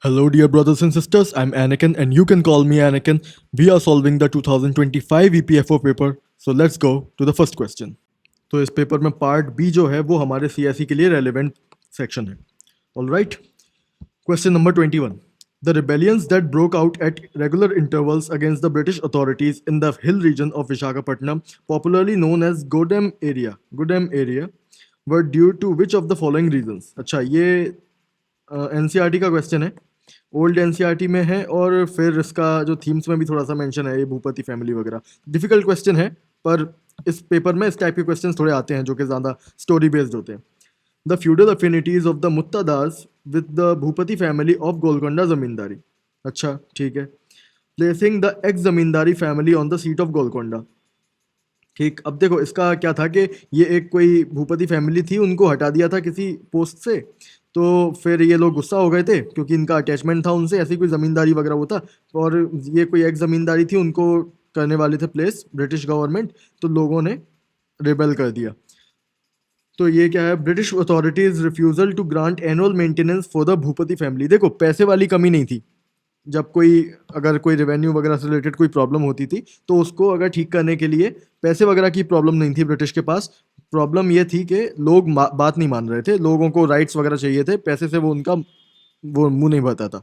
Hello, dear brothers and sisters. I'm Anakin, and you can call me Anakin. We are solving the 2025 EPFO paper. So let's go to the first question. तो इस paper में part B जो है वो हमारे CSE के लिए relevant section है. All right. Question number 21. The rebellions that broke out at regular intervals against the British authorities in the hill region of Visakhapatnam, popularly known as Godam area, were due to which of the following reasons? अच्छा, ये NCERT का question है. Old NCERT में है और फिर इसका जो थीम्स में भी थोड़ा सा मेंशन है, ये भूपति फैमिली वगैरह. डिफिकल्ट क्वेश्चन है, पर इस पेपर में इस टाइप के क्वेश्चंस थोड़े आते हैं जो कि ज़्यादा स्टोरी बेस्ड होते हैं. The feudal affinities of the Muttadas with the Bhupati family of Golconda Zamindari. अच्छा, ठीक है. Placing the ex Zamindari family on the seat of Golconda. ठीक. अब देखो इसका क्या था कि ये एक कोई भूपति फैमिली थी, उनको हटा दिया था किसी पोस्ट से, तो फिर ये लोग गुस्सा हो गए थे क्योंकि इनका अटैचमेंट था उनसे, ऐसी कोई ज़मींदारी वगैरह वो था, और ये कोई एक ज़मींदारी थी, उनको करने वाले थे प्लेस ब्रिटिश गवर्नमेंट, तो लोगों ने रिबेल कर दिया. तो ये क्या है, British authorities refusal to grant annual maintenance for the Bhupati family. देखो पैसे वाली कमी नहीं थी. जब कोई अगर कोई रेवेन्यू वगैरह से रिलेटेड कोई प्रॉब्लम होती थी तो उसको अगर ठीक करने के लिए पैसे वगैरह की प्रॉब्लम नहीं थी ब्रिटिश के पास. प्रॉब्लम ये थी कि लोग बात नहीं मान रहे थे, लोगों को राइट्स वगैरह चाहिए थे, पैसे से वो उनका वो मुंह नहीं भरता था.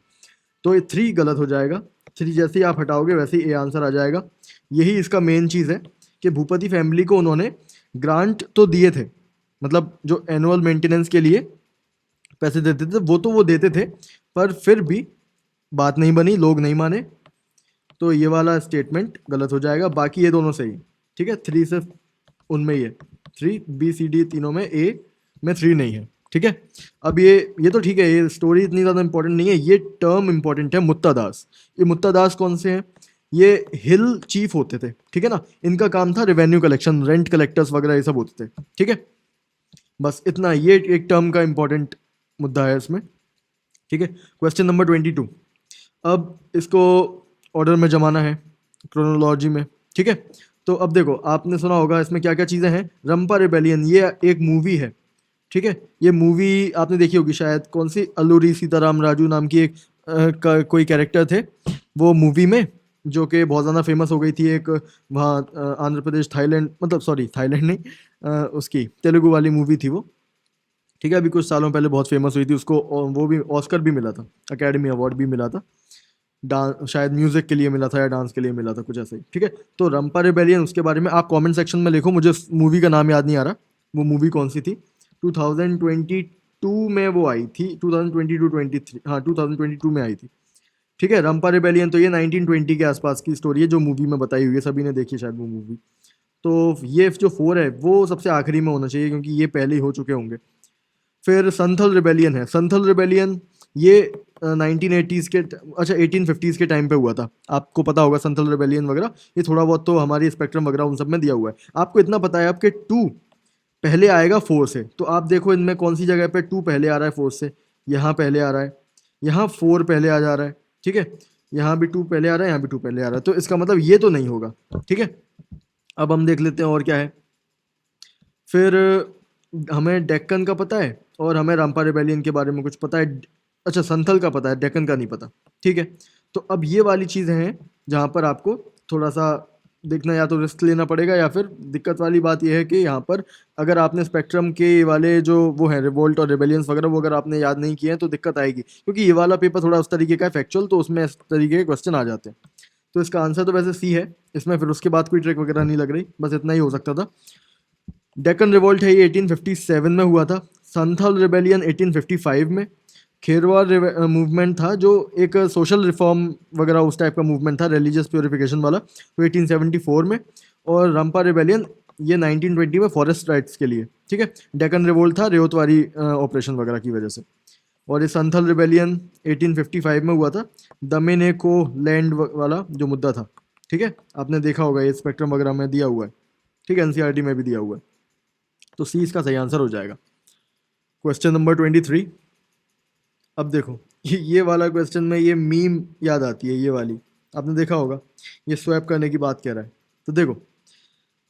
तो ये 3 गलत हो जाएगा. 3 जैसे ही आप हटाओगे वैसे ही ए आंसर आ जाएगा. यही इसका मेन चीज़ है कि भूपति फैमिली को उन्होंने ग्रांट तो दिए थे, मतलब जो एनुअल मेंटेनेंस के लिए पैसे देते थे वो तो वो देते थे, पर फिर भी बात नहीं बनी, लोग नहीं माने, तो ये वाला स्टेटमेंट गलत हो जाएगा. बाकी ये दोनों सही. ठीक है, 3 सिर्फ उनमें ही है. 3 बी सी डी तीनों में, ए में 3 नहीं है. ठीक है. अब ये तो ठीक है, ये स्टोरी इतनी ज़्यादा इंपॉर्टेंट नहीं है, ये टर्म इंपॉर्टेंट है. मुत्तादास, ये मुत्तादास कौन से हैं? ये हिल चीफ होते थे. ठीक है ना, इनका काम था रेवेन्यू कलेक्शन, रेंट कलेक्टर्स वगैरह ये सब होते थे. ठीक है, बस इतना. ये एक टर्म का इंपॉर्टेंट मुद्दा है इसमें. ठीक है. Question number 22. अब इसको ऑर्डर में जमाना है, क्रोनोलॉजी में. ठीक है. तो अब देखो, आपने सुना होगा इसमें क्या क्या चीज़ें हैं. रंपा रिबेलियन ये एक मूवी है. ठीक है, ये मूवी आपने देखी होगी शायद. कौन सी? अल्लूरी सीताराम राजू नाम की एक कोई कैरेक्टर थे वो मूवी में, जो कि बहुत ज़्यादा फेमस हो गई थी. एक वहाँ आंध्र प्रदेश, थाईलैंड, मतलब सॉरी थाईलैंड नहीं, उसकी तेलुगु वाली मूवी थी वो. ठीक है, अभी कुछ सालों पहले बहुत फेमस हुई थी, उसको वो भी ऑस्कर भी मिला था, अकेडमी अवार्ड भी मिला था. डांस शायद म्यूजिक के लिए मिला था या डांस के लिए मिला था, कुछ ऐसा ही. ठीक है. तो रंपा रिबेलियन, उसके बारे में आप कमेंट सेक्शन में लिखो. मुझे मूवी का नाम याद नहीं आ रहा, वो मूवी कौन सी थी. 2022 में वो आई थी, 2022-23, हाँ 2022 में आई थी. ठीक है. रंपा रिबेलियन तो ये 1920 के आसपास की स्टोरी है जो मूवी में बताई हुई है, सभी ने देखी शायद वो मूवी. तो ये जो 4 है वो सबसे आखिरी में होना चाहिए क्योंकि ये पहले ही हो चुके होंगे. फिर संथल रिबेलियन है. संथल रिबेलियन ये 1980s के, अच्छा 1850s के टाइम पे हुआ था. आपको पता होगा संथल रिबेलियन वगैरह, ये थोड़ा बहुत तो हमारी स्पेक्ट्रम वगैरह उन सब में दिया हुआ है. आपको इतना पता है आपके 2 पहले आएगा 4 से, तो आप देखो इनमें कौन सी जगह पे 2 पहले आ रहा है 4 से. यहाँ पहले आ रहा है, यहाँ 4 पहले आ जा रहा है. ठीक है, यहाँ भी 2 पहले आ रहा है, यहाँ भी 2 पहले आ रहा है, तो इसका मतलब ये तो नहीं होगा. ठीक है. अब हम देख लेते हैं और क्या है. फिर हमें डेक्कन का पता है और हमें रंपा रिबेलियन के बारे में कुछ पता है. अच्छा, संथल का पता है, डेक्कन का नहीं पता. ठीक है. तो अब ये वाली चीज़ें हैं जहाँ पर आपको थोड़ा सा देखना, या तो रिस्क लेना पड़ेगा, या फिर दिक्कत वाली बात यह है कि यहाँ पर अगर आपने स्पेक्ट्रम के वाले जो वो है रिवोल्ट और रिबेलियंस वगैरह, वो अगर आपने याद नहीं किए हैं तो दिक्कत आएगी, क्योंकि ये वाला पेपर थोड़ा उस तरीके का है फैक्चुअल, तो उसमें इस तरीके के क्वेश्चन आ जाते हैं. तो इसका आंसर तो वैसे सी है इसमें, फिर उसके बाद कोई ट्रिक वगैरह नहीं लग रही, बस इतना ही हो सकता था. डेक्कन रिवोल्ट है ये 1857 में हुआ था. संथल रिबेलियन 1855 में. खेरवार मूवमेंट था जो एक सोशल रिफॉर्म वगैरह उस टाइप का मूवमेंट था, रिलीजियस प्योरिफिकेशन वाला, तो 1874 में. और रंपा रिबेलियन ये 1920 में फॉरेस्ट राइट्स के लिए. ठीक है. डेक्कन रिवोल्ट था रेवतवारी ऑपरेशन वगैरह की वजह से. और ये संथल रिबेलियन 1855 में हुआ था, दमेने को लैंड वाला जो मुद्दा था. ठीक है, आपने देखा होगा, ये स्पेक्ट्रम वगैरह में दिया हुआ है. ठीक है, एनसीईआरटी में भी दिया हुआ है. तो सी इसका सही आंसर हो जाएगा. Question number 23. अब देखो, ये वाला क्वेश्चन में ये मीम याद आती है, ये वाली आपने देखा होगा, ये स्वैप करने की बात कह रहा है. तो देखो,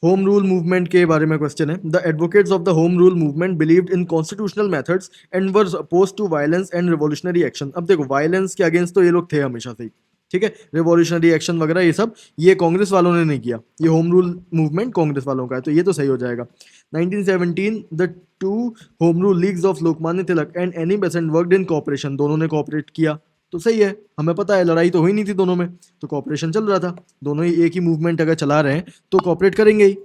होम रूल मूवमेंट के बारे में क्वेश्चन है। The advocates of the home rule movement believed in constitutional methods and were oppose to violence and revolutionary action. अब देखो, वायलेंस के अगेंस्ट तो ये लोग थे हमेशा से ही, ठीक है। रिवॉल्यूशनरी एक्शन वगैरह ये सब ये कांग्रेस वालों ने नहीं किया। ये होम रूल मूवमेंट कांग्रेस वालों का है, तो ये तो सही हो जाएगा। 1917 the two home rule leagues of Lokmanya Tilak and Annie Besant worked in cooperation. दोनों ने कॉपरेट किया, तो सही है। हमें पता है लड़ाई तो हुई नहीं थी दोनों में, तो कॉपरेशन चल रहा था। दोनों ही एक ही मूवमेंट अगर चला रहे हैं तो कॉपरेट करेंगे ही,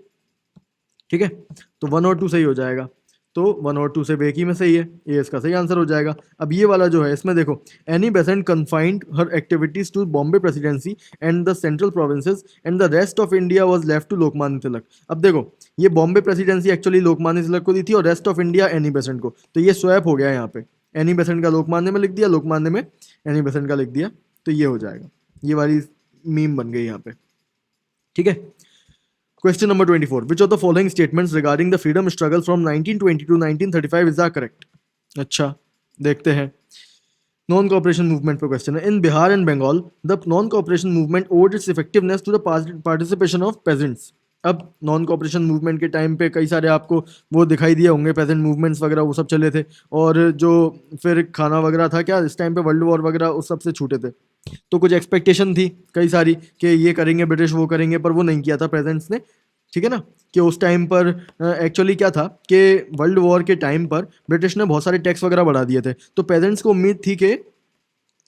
ठीक है। तो 1 और 2 सही हो जाएगा। तो 1 और 2 से एक ही में सही है, ये इसका सही आंसर हो जाएगा। अब ये वाला जो है इसमें देखो, Annie Besant confined her activities to Bombay presidency and the central provinces and the rest of India was left to Lokmanya Tilak. अब देखो, ये बॉम्बे प्रेसिडेंसी एक्चुअली लोकमान्य तिलक को दी थी और rest of India Annie Besant को, तो ये स्वैप हो गया यहाँ पे। एनी बेसेंट का लोकमान्य में लिख दिया, लोकमान्य में एनी बेसेंट का लिख दिया, तो ये हो जाएगा। ये वाली मीम बन गई यहाँ पे, ठीक है। Question number 24. Which of the following statements regarding the freedom struggle from 1920 to 1935 is correct? अच्छा, देखते हैं। नॉन कॉपरेशन मूवमेंट पर क्वेश्चन है। In Bihar and Bengal the non cooperation movement owed its effectiveness to the participation of peasants. अब non cooperation movement के time पे कई सारे आपको वो दिखाई दिए होंगे, पेजेंट मूवमेंट्स वगैरह वो सब चले थे, और जो फिर खाना वगैरह था क्या इस टाइम पे, वर्ल्ड वॉर वगैरह उस सब से छूटे थे। तो कुछ एक्सपेक्टेशन थी कई सारी कि ये करेंगे ब्रिटिश, वो करेंगे, पर वो नहीं किया था प्रेजेंट्स ने, ठीक है ना। कि उस टाइम पर एक्चुअली क्या था कि वर्ल्ड वॉर के टाइम पर ब्रिटिश ने बहुत सारे टैक्स वगैरह बढ़ा दिए थे, तो पेजेंट्स को उम्मीद थी कि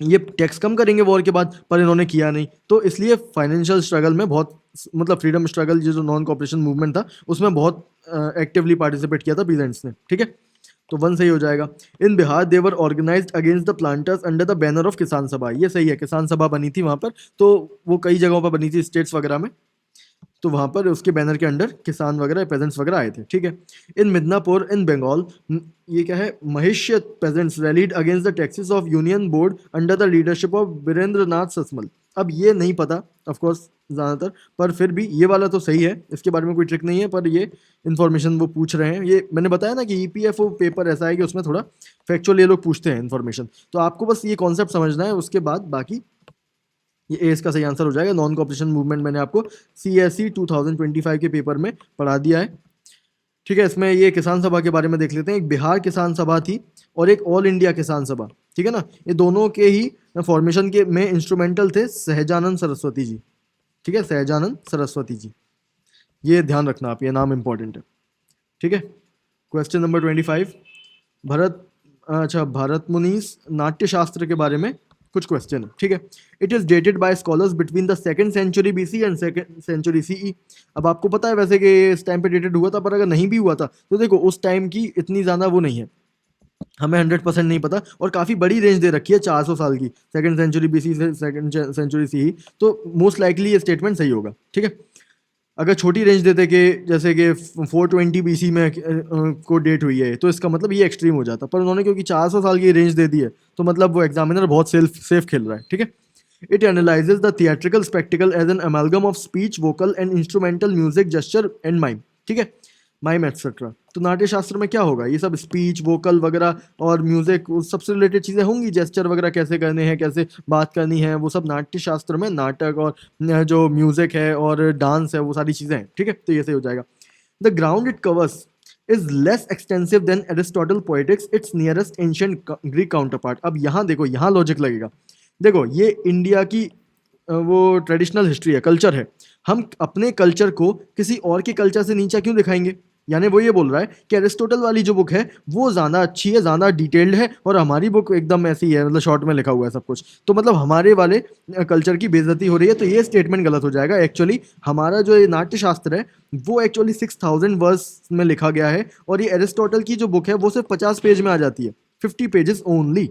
ये टैक्स कम करेंगे वॉर के बाद, पर इन्होंने किया नहीं। तो इसलिए फाइनेंशियल स्ट्रगल में बहुत, मतलब फ्रीडम स्ट्रगल जो नॉन कॉपरेशन मूवमेंट था उसमें बहुत एक्टिवली पार्टिसिपेट किया था पीजेंट्स ने, ठीक है। तो 1 सही हो जाएगा। In Bihar they organised against the planters under the banner of Kisan Sabha. ये सही है, किसान सभा बनी थी वहां पर, तो वो कई जगहों पर बनी थी, स्टेट्स वगैरह में, तो वहां पर उसके बैनर के अंडर किसान वगैरह पेजेंट्स वगैरह आए थे, ठीक है। इन मिदनापुर इन बंगाल, ये क्या है, Mahishya peasants rallied against the taxes of union board under the leadership of Birendra Nath Sasmal. अब ये नहीं पता ऑफ कोर्स ज़्यादातर, पर फिर भी ये वाला तो सही है, इसके बारे में कोई ट्रिक नहीं है, पर ये इन्फॉर्मेशन वो पूछ रहे हैं। ये मैंने बताया ना कि ईपीएफओ पेपर ऐसा है कि उसमें थोड़ा फैक्चुअल ये लोग पूछते हैं इन्फॉर्मेशन, तो आपको बस ये कॉन्सेप्ट समझना है, उसके बाद बाकी ये ए इसका सही आंसर हो जाएगा। नॉन कॉपरेशन मूवमेंट मैंने आपको सीएसई 2025 के पेपर में पढ़ा दिया है, ठीक है। इसमें ये किसान सभा के बारे में देख लेते हैं। एक बिहार किसान सभा थी और एक ऑल इंडिया किसान सभा, ठीक है ना। ये दोनों के ही फॉर्मेशन के में इंस्ट्रूमेंटल थे सहजानंद सरस्वती जी, ठीक है, सहजानंद सरस्वती जी, ये ध्यान रखना आप, ये नाम इंपॉर्टेंट है, ठीक है। Question number 25। भरत, अच्छा, भारत मुनीस नाट्य शास्त्र के बारे में कुछ क्वेश्चन है, ठीक है। It is dated by scholars between the 2nd century BC and 2nd century CE. अब आपको पता है वैसे कि इस टाइम पे डेटेड हुआ था, पर अगर नहीं भी हुआ था तो देखो उस टाइम की इतनी ज़्यादा वो नहीं है, हमें 100% नहीं पता, और काफ़ी बड़ी रेंज दे रखी है 400 साल की, 2nd सेंचुरी बीसी से 2nd सेंचुरी सीई, तो मोस्ट लाइकली ये स्टेटमेंट सही होगा, ठीक है। अगर छोटी रेंज देते कि जैसे कि 420 बीसी में को डेट हुई है, तो इसका मतलब ये एक्सट्रीम हो जाता, पर उन्होंने क्योंकि 400 साल की रेंज दे दी है, तो मतलब वो एग्जामिनर बहुत सेफ खेल रहा है, ठीक है। It analyses the theatrical spectacle as an amalgam of speech, vocal and instrumental music, gesture and mime, ठीक है, माइम एक्सेट्रा। तो नाट्य शास्त्र में क्या होगा, ये सब स्पीच, वोकल वगैरह और म्यूजिक, उस सबसे रिलेटेड चीज़ें होंगी, जेस्चर वगैरह कैसे करने हैं, कैसे बात करनी है, वो सब नाट्य शास्त्र में, नाटक और जो म्यूजिक है और डांस है वो सारी चीज़ें हैं, ठीक है। तो ये सही हो जाएगा। The ground it covers is less extensive than Aristotle poetics its nearest ancient Greek counterpart. अब यहाँ देखो, यहाँ लॉजिक लगेगा। देखो ये इंडिया की वो ट्रेडिशनल हिस्ट्री है, कल्चर है, हम अपने कल्चर को किसी और के कल्चर से नीचा क्यों दिखाएंगे। यानी वो ये बोल रहा है कि एरिस्टोटल वाली जो बुक है वो ज़्यादा अच्छी है, ज़्यादा डिटेल्ड है, और हमारी बुक एकदम ऐसी है, मतलब शॉर्ट में लिखा हुआ है सब कुछ, तो मतलब हमारे वाले कल्चर की बेइज्जती हो रही है। तो ये स्टेटमेंट गलत हो जाएगा। एक्चुअली हमारा जो ये नाट्य शास्त्र है वो एक्चुअली 6000 वर्स में लिखा गया है, और ये एरिस्टोटल की जो बुक है वो सिर्फ 50 पेज में आ जाती है, 50 पेजेस ओनली।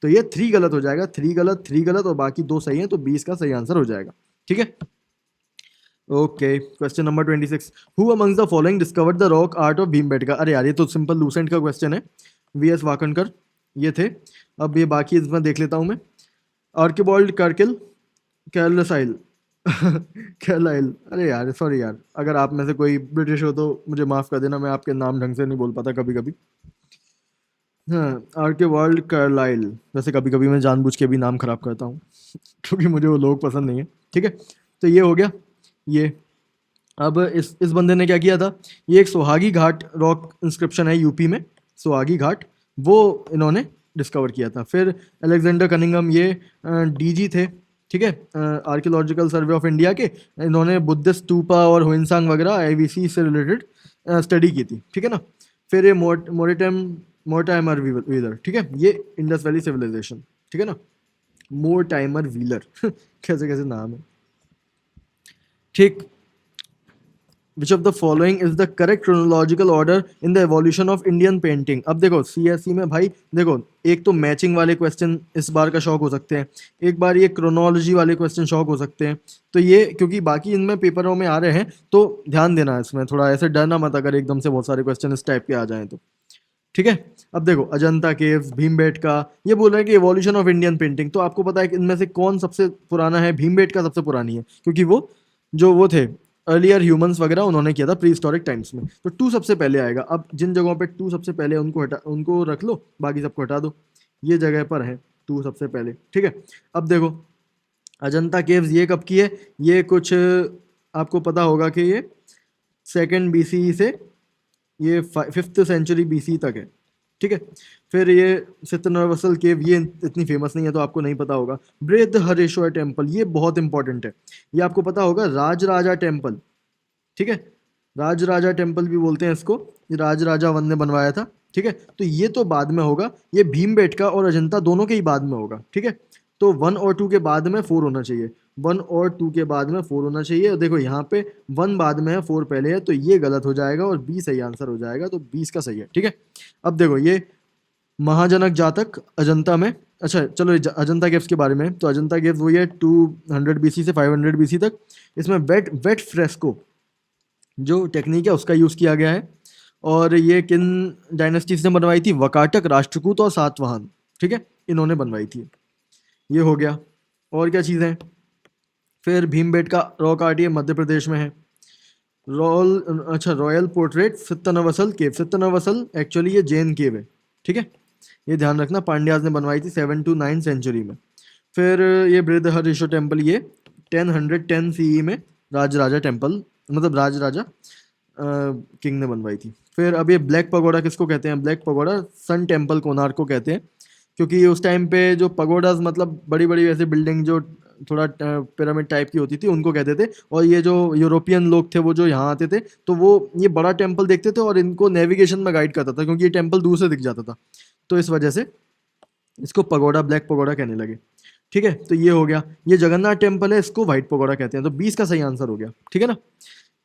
तो ये 3 गलत हो जाएगा, 3 गलत, 3 गलत, और बाकी 2 सही हैं, तो 20 का सही आंसर हो जाएगा, ठीक है। Okay, question number 26। Who amongst the following discovered the rock art of Bhimbetka. अरे यार, ये तो सिंपल लूसेंट का क्वेश्चन है, वीएस वाकणकर ये थे। अब ये बाकी इसमें देख लेता हूँ मैं। आर्किबॉल्ड कार्किल, कैरलसाइल कैरलाइल, अरे यार सॉरी यार, अगर आप में से कोई ब्रिटिश हो तो मुझे माफ़ कर देना, मैं आपके नाम ढंग से नहीं बोल पाता कभी कभी। हाँ, आर्किबॉल्ड कार्लाइल, वैसे कभी कभी मैं जानबूझ के भी नाम खराब करता हूँ क्योंकि मुझे वो लोग पसंद नहीं है, ठीक है। तो ये हो गया ये। अब इस बंदे ने क्या किया था, ये एक सुहागी घाट रॉक इंस्क्रिप्शन है यूपी में, सुहागी घाट, वो इन्होंने डिस्कवर किया था। फिर अलेक्जेंडर कनिंगम, ये डीजी थे, ठीक है, आर्कियोलॉजिकल सर्वे ऑफ इंडिया के, इन्होंने बुद्धिस्ट स्तूपा और हुइनसांग वगैरह आईवीसी से रिलेटेड स्टडी की थी, ठीक है ना। फिर ये मोर्टाइमर व्हीलर, ठीक है, ये इंडस वैली सिविलाइजेशन, ठीक है ना, मोर्टाइमर व्हीलर कैसे कैसे नाम है, ठीक। Which of the following is the correct chronological order in the evolution of Indian painting. अब देखो सीएससी में भाई देखो, एक तो मैचिंग वाले क्वेश्चन इस बार का शौक हो सकते हैं, एक बार ये क्रोनोलॉजी वाले क्वेश्चन शौक हो सकते हैं। तो ये क्योंकि बाकी इनमें पेपरों में आ रहे हैं तो ध्यान देना इसमें थोड़ा, ऐसे डरना मत अगर एकदम से बहुत सारे क्वेश्चन इस टाइप के आ जाएं तो, ठीक है। अब देखो अजंता केव्स, भीमबेटका, ये बोल रहे हैं कि एवोल्यूशन ऑफ इंडियन पेंटिंग, तो आपको पता है कि इनमें से कौन सबसे पुराना है, भीमबेटका सबसे पुरानी है, क्योंकि वो जो वो थे अर्लियर ह्यूमंस वगैरह उन्होंने किया था प्री हिस्टोरिक टाइम्स में, तो टू सबसे पहले आएगा। अब जिन जगहों पे टू सबसे पहले उनको रख लो, बाकी सबको हटा दो, ये जगह पर है टू सबसे पहले, ठीक है। अब देखो अजंता केव्स ये कब की है, ये कुछ आपको पता होगा कि ये सेकेंड बीसी से ये 5th सेंचुरी बीसी तक है, ठीक है। फिर ये सितनवसल केव, ये इतनी फेमस नहीं है तो आपको नहीं पता होगा। बृहदहरेश्वर टेम्पल, ये बहुत इंपॉर्टेंट है, ये आपको पता होगा, राजराजा टेम्पल, ठीक है, राजराजा टेम्पल भी बोलते हैं इसको, ये राजराजा वन ने बनवाया था, ठीक है। तो ये तो बाद में होगा, ये भीमबेटका और अजंता दोनों के ही बाद में होगा, ठीक है। तो 1 और 2 के बाद में 4 होना चाहिए, 1 और 2 के बाद में 4 होना चाहिए, और देखो यहाँ पे 1 बाद में है 4 पहले है, तो ये गलत हो जाएगा और बी सही आंसर हो जाएगा, तो 20 का सही है, ठीक है। अब देखो ये महाजनक जातक अजंता में, अच्छा चलो अजंता केव्स के बारे में, तो अजंता केव्स वही है 200 बीसी से 500 बीसी तक, इसमें वेट वेट फ्रेस्को जो टेक्निक है उसका यूज़ किया गया है, और ये किन डायनेस्टीज ने बनवाई थी, वकाटक, राष्ट्रकूट और सातवाहन, ठीक है, इन्होंने बनवाई थी। ये हो गया, और क्या चीज़ें हैं, फिर भीमबेटका रॉक आर्ट, ये मध्य प्रदेश में है। रॉयल पोर्ट्रेट सित्तनवसल केव, सित्तनवसल एक्चुअली ये जैन केव है, ठीक है, ये ध्यान रखना, पांड्याज ने बनवाई थी 7 to 9 सेंचुरी में। फिर ये बृहदहरीश्वर टेम्पल, ये 1010 सीई में राजराजा टेम्पल, मतलब राजराजा किंग ने बनवाई थी। फिर अब ये ब्लैक पगोडा किसको कहते हैं, black pagoda sun temple Konark को कहते हैं, क्योंकि उस टाइम पे जो पगोडाज मतलब बड़ी बड़ी ऐसी बिल्डिंग जो थोड़ा पिरामिड टाइप की होती थी उनको कहते थे, और ये जो यूरोपियन लोग थे वो जो यहाँ आते थे तो वो ये बड़ा टेम्पल देखते थे और इनको नेविगेशन में गाइड करता था, क्योंकि ये टेम्पल दूर से दिख जाता था, तो इस वजह से इसको पगोडा, ब्लैक पगोडा कहने लगे, ठीक है। तो ये हो गया, ये जगन्नाथ टेम्पल है, इसको व्हाइट पगोडा कहते हैं, तो 20 का सही आंसर हो गया, ठीक है ना।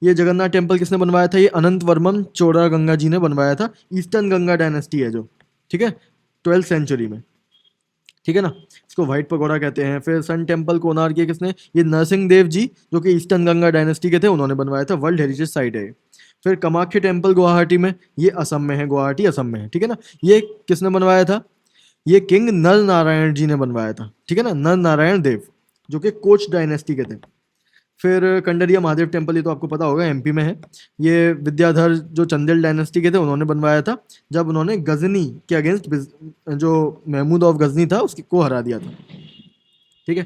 ये जगन्नाथ टेम्पल किसने बनवाया था, ये अनंत वर्मन चोड़ा गंगा जी ने बनवाया था, ईस्टर्न गंगा डायनेस्टी है जो, ठीक है, 12th सेंचुरी में, ठीक है ना, इसको व्हाइट पगोडा कहते हैं। फिर सन टेम्पल कोणार्क ये किसने, ये नरसिंह देव जी जो कि ईस्टर्न गंगा डायनेस्टी के थे, उन्होंने बनवाया था, वर्ल्ड हेरिटेज साइट है। फिर कामाख्या टेम्पल गुवाहाटी में, ये असम में है, गुवाहाटी असम में है, ठीक है ना। ये किसने बनवाया था, ये किंग नर नारायण जी ने बनवाया था, ठीक है ना, नर नारायण देव जो कि कोच डायनेस्टी के थे। फिर कंडरिया महादेव टेम्पल, ये तो आपको पता होगा एमपी में है, ये विद्याधर जो चंदेल डायनेस्टी के थे उन्होंने बनवाया था, जब उन्होंने गजनी के अगेंस्ट जो महमूद ऑफ गजनी था उसकी को हरा दिया था, ठीक है।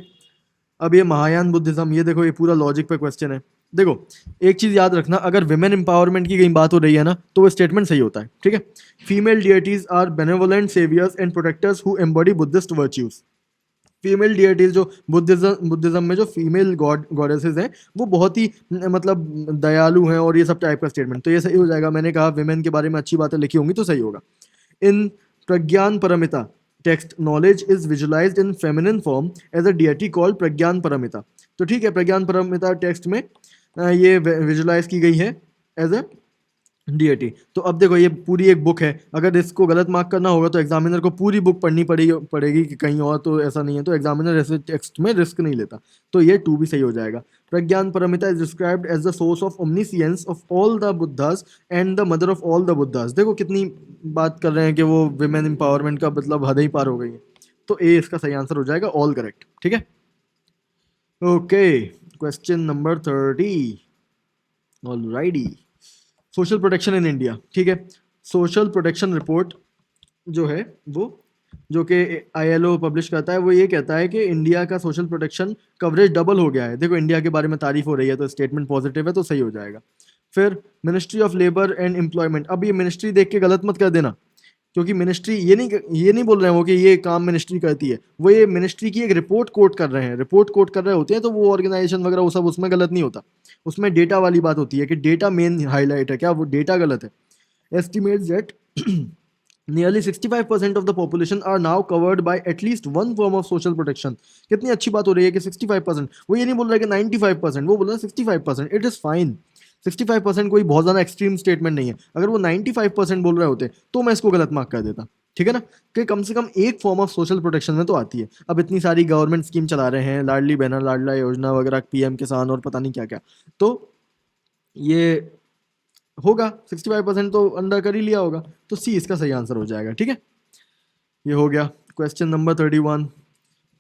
अब ये महायान बुद्धिज्म, ये देखो ये पूरा लॉजिक पे क्वेश्चन है। देखो एक चीज याद रखना, अगर विमेन एम्पावरमेंट की कहीं बात हो रही है ना तो वो स्टेटमेंट सही होता है, ठीक है। Female deities are benevolent saviours and protectors who embody Buddhist virtues, female deities जो बुद्धिज्म में जो फीमेल गॉडेसेस हैं वो बहुत ही मतलब दयालु हैं, और ये सब टाइप का स्टेटमेंट, तो ये सही हो जाएगा। मैंने कहा विमेन के बारे में अच्छी बातें लिखी होंगी तो सही होगा। In Prajna Paramita text, knowledge is visualised in feminine form as a deity called Prajna Paramita, तो ठीक है, प्रज्ञान परमिता टेक्स्ट में ये विजुलाइज की गई है एज अ डीएटी। तो अब देखो ये पूरी एक बुक है, अगर इसको गलत मार्क करना होगा तो एग्जामिनर को पूरी बुक पढ़नी पड़ेगी कि कहीं और तो ऐसा नहीं है, तो एग्जामिनर ऐसे टेक्स्ट में रिस्क नहीं लेता, तो ये 2 भी सही हो जाएगा। Prajna Paramita is described as the source of omniscience of all the Buddhas and the mother of all the Buddhas, देखो कितनी बात कर रहे हैं कि वो विमेन एम्पावरमेंट का मतलब हद ही पार हो गई है, तो ए इसका सही आंसर हो जाएगा, ऑल करेक्ट, ठीक है। Okay, question number 30, alrighty, social protection in India, ठीक है। सोशल प्रोटेक्शन रिपोर्ट जो है वो जो कि ILO पब्लिश करता है, वो ये कहता है कि इंडिया का सोशल प्रोटेक्शन कवरेज डबल हो गया है। देखो इंडिया के बारे में तारीफ हो रही है तो स्टेटमेंट पॉजिटिव है तो सही हो जाएगा। फिर ministry of labour and employment, अब ये मिनिस्ट्री देख के गलत मत कर देना, क्योंकि मिनिस्ट्री ये नहीं बोल रहे हैं वो कि ये काम मिनिस्ट्री करती है, वो ये मिनिस्ट्री की एक रिपोर्ट कोट कर रहे हैं, रिपोर्ट कोट कर रहे होते हैं, तो वो ऑर्गेनाइजेशन वगैरह वो सब उसमें गलत नहीं होता। उसमें डेटा वाली बात होती है कि डेटा मेन हाईलाइट है, क्या वो डेटा गलत है। Estimates that nearly 65% of the population are now covered by at least one form of social protection। कितनी अच्छी बात हो रही है कि 65%, वो ये नहीं बोल रहा है कि 95%, वो बोल रहा है 65%। इट इज़ फाइन, 65% कोई बहुत ज़्यादा एक्सट्रीम स्टेटमेंट नहीं है। अगर वो 95% बोल रहे होते तो मैं इसको गलत मार्क कर देता, ठीक है ना, कि कम से कम एक फॉर्म ऑफ सोशल प्रोटेक्शन में तो आती है। अब इतनी सारी गवर्नमेंट स्कीम चला रहे हैं, लाडली बहना लाडला योजना वगैरह, PM किसान और पता नहीं क्या क्या, तो ये होगा 65% तो अंडर कर ही लिया होगा, तो सी इसका सही आंसर हो जाएगा, ठीक है। ये हो गया क्वेश्चन नंबर 31।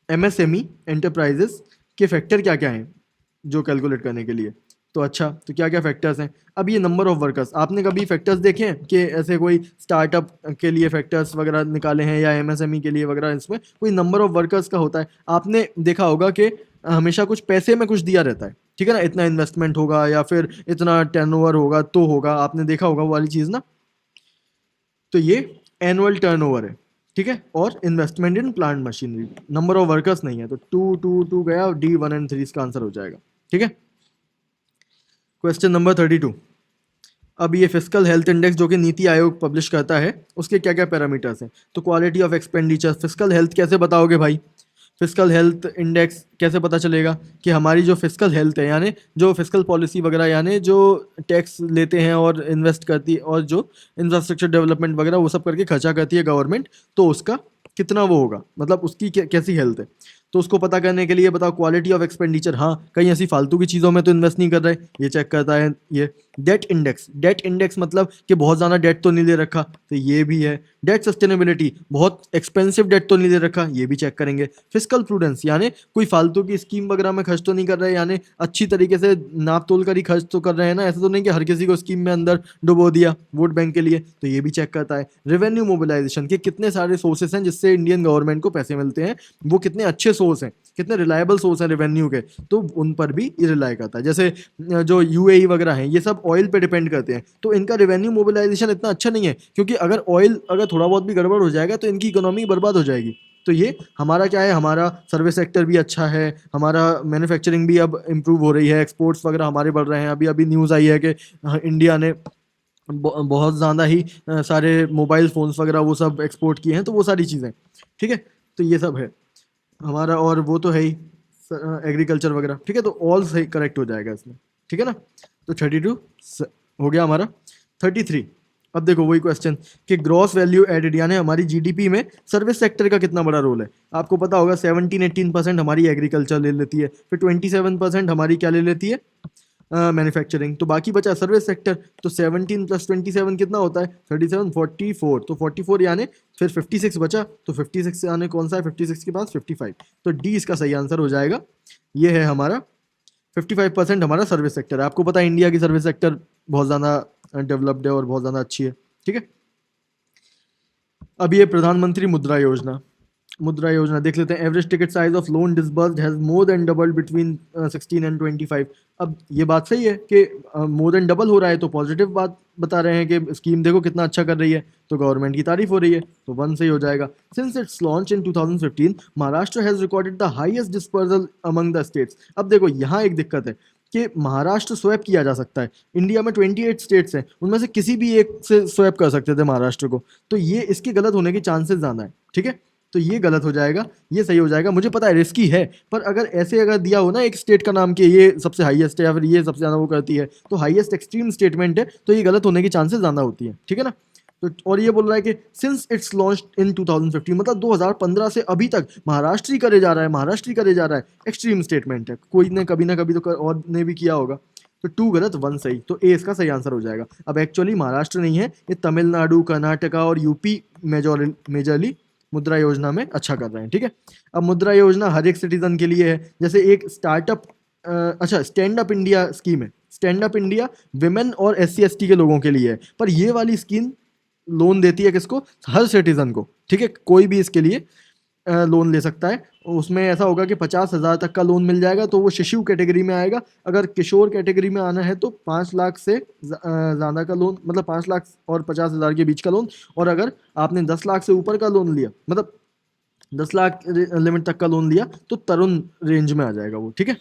MSME एंटरप्राइजेस के फैक्टर क्या क्या हैं जो कैलकुलेट करने के लिए, तो अच्छा, तो क्या क्या फैक्टर्स हैं। अब ये नंबर ऑफ वर्कर्स, आपने कभी फैक्टर्स देखे हैं कि ऐसे कोई स्टार्टअप के लिए फैक्टर्स वगैरह निकाले हैं, या MSME के लिए वगैरह, इसमें कोई नंबर ऑफ वर्कर्स का होता है। आपने देखा होगा कि हमेशा कुछ पैसे में कुछ दिया रहता है, ठीक है ना, इतना इन्वेस्टमेंट होगा या फिर इतना टर्नओवर होगा तो होगा, आपने देखा होगा वो वाली चीज़ ना। तो ये एनुअल टर्नओवर है, ठीक है, और investment in plant machinery, number of workers नहीं है, तो 2 गया, D 1 और 3 इसका आंसर हो जाएगा, ठीक है। Question number 32। अब ये फिस्कल हेल्थ इंडेक्स जो कि नीति आयोग पब्लिश करता है, उसके क्या क्या पैरामीटर्स हैं। तो quality of expenditure, fiscal health कैसे बताओगे भाई, फिस्कल हेल्थ इंडेक्स कैसे पता चलेगा कि हमारी जो फिस्कल हेल्थ है, यानी जो फिस्कल पॉलिसी वगैरह, यानी जो टैक्स लेते हैं और इन्वेस्ट करती है और जो इंफ्रास्ट्रक्चर डेवलपमेंट वगैरह वो सब करके खर्चा करती है गवर्नमेंट, तो उसका कितना वो होगा, मतलब उसकी कैसी हेल्थ है। तो उसको पता करने के लिए बताओ क्वालिटी ऑफ एक्सपेंडिचर, हाँ कहीं ऐसी फालतू की चीज़ों में तो इन्वेस्ट नहीं कर रहे, ये चेक करता है। ये डेट इंडेक्स, डेट इंडेक्स मतलब कि बहुत ज़्यादा डेट तो नहीं ले रखा, तो ये भी है। डेट सस्टेनेबिलिटी, बहुत एक्सपेंसिव डेट तो नहीं ले रखा, ये भी चेक करेंगे। फिस्कल प्रूडेंस, यानी कोई फालतू की स्कीम वगैरह में खर्च तो नहीं कर रहे, यानी अच्छी तरीके से नाप तोल कर ही खर्च तो कर रहे हैं ना, ऐसा तो नहीं कि हर किसी को स्कीम में अंदर डुबो दिया वोट बैंक के लिए, तो ये भी चेक करता है। रेवेन्यू मोबिलाइजेशन के कितने सारे सोर्सेस हैं जिससे इंडियन गवर्नमेंट को पैसे मिलते हैं, वो कितने अच्छे सोर्स हैं, कितने रिलायबल सोर्स हैं रेवेन्यू के, तो उन पर भी ये रिलाई करता है। जैसे जो UAE वगैरह हैं, ये सब ऑयल पे डिपेंड करते हैं, तो इनका रेवेन्यू मोबिलाइजेशन इतना अच्छा नहीं है, क्योंकि अगर ऑयल अगर थोड़ा बहुत भी गड़बड़ हो जाएगा तो इनकी इकोनॉमी बर्बाद हो जाएगी। तो ये हमारा क्या है, हमारा सर्विस सेक्टर भी अच्छा है, हमारा मैन्युफैक्चरिंग भी अब इम्प्रूव हो रही है, एक्सपोर्ट्स वगैरह हमारे बढ़ रहे हैं। अभी अभी न्यूज़ आई है कि इंडिया ने बहुत ज़्यादा ही सारे मोबाइल फ़ोन्स वगैरह वो सब एक्सपोर्ट किए हैं, तो वो सारी चीज़ें, ठीक है, तो ये सब है हमारा। और वो तो है ही एग्रीकल्चर वगैरह, ठीक है, तो ऑल सही करेक्ट हो जाएगा इसमें, ठीक है ना। तो 32 हो गया हमारा। 33, अब देखो वही क्वेश्चन कि ग्रॉस वैल्यू एडेड, यानी हमारी GDP में सर्विस सेक्टर का कितना बड़ा रोल है। आपको पता होगा 17-18% हमारी एग्रीकल्चर ले लेती है, फिर 27% हमारी क्या ले लेती है, मैन्युफैक्चरिंग, तो बाकी बचा सर्विस सेक्टर। तो 17 + 27 कितना होता है, 37, 44, तो 44 यानी फिर 56 बचा, तो 56 यानी कौन सा है, 56 के पास 55, तो D इसका सही आंसर हो जाएगा। ये है हमारा 55% हमारा सर्विस सेक्टर है। आपको पता है इंडिया की सर्विस सेक्टर बहुत ज़्यादा डेवलप्ड है और बहुत ज़्यादा अच्छी है, ठीक है। अब ये प्रधानमंत्री मुद्रा योजना, मुद्रा योजना देख लेते हैं। Average ticket size of loan disbursed has more than doubled between 16 and 25। अब ये बात सही है कि मोर देन डबल हो रहा है, तो पॉजिटिव बात बता रहे हैं कि स्कीम देखो कितना अच्छा कर रही है, तो गवर्नमेंट की तारीफ हो रही है, तो 1 सही हो जाएगा। Since it's launch in 2015 Maharashtra has recorded the highest dispersal among the states. अब देखो यहाँ एक दिक्कत है कि महाराष्ट्र स्वैप किया जा सकता है, इंडिया में 28 स्टेट्स हैं, उनमें से किसी भी एक से स्वैप कर सकते थे महाराष्ट्र को, तो ये इसके गलत होने के चांसेस ज़्यादा है, ठीक है, तो ये गलत हो जाएगा, ये सही हो जाएगा। मुझे पता है रिस्की है, पर अगर ऐसे अगर दिया हो ना एक स्टेट का नाम कि ये सबसे हाईएस्ट है या फिर ये सबसे ज़्यादा वो करती है, तो हाईएस्ट एक्सट्रीम स्टेटमेंट है, तो ये गलत होने की चांसेस ज़्यादा होती है, ठीक है ना। तो और ये बोल रहा है कि सिंस इट्स लॉन्च इन 2015, मतलब 2015 से अभी तक महाराष्ट्र ही करे जा रहा है, महाराष्ट्र ही करे जा रहा है, एक्सट्रीम स्टेटमेंट है, कोई ने कभी ना कभी तो और ने भी किया होगा। तो 2 गलत 1 सही, तो ए इसका सही आंसर हो जाएगा। अब एक्चुअली महाराष्ट्र नहीं है, ये तमिलनाडु, कर्नाटका और यूपी मेजरली मुद्रा योजना में अच्छा कर रहे हैं, ठीक है। अब मुद्रा योजना हर एक सिटीजन के लिए है, जैसे एक स्टार्टअप अच्छा स्टैंड अप इंडिया स्कीम है, स्टैंड अप इंडिया विमेन और SC ST के लोगों के लिए है, पर ये वाली स्कीम लोन देती है किसको? हर सिटीजन को, ठीक है, कोई भी इसके लिए लोन ले सकता है। उसमें ऐसा होगा कि 50,000 तक का लोन मिल जाएगा, तो वो शिशु कैटेगरी में आएगा। अगर किशोर कैटेगरी में आना है तो 5 लाख से ज़्यादा का लोन, मतलब 5 लाख और 50,000 के बीच का लोन। और अगर आपने 10 लाख से ऊपर का लोन लिया, मतलब 10 लाख लिमिट तक का लोन लिया, तो तरुण रेंज में आ जाएगा वो, ठीक है।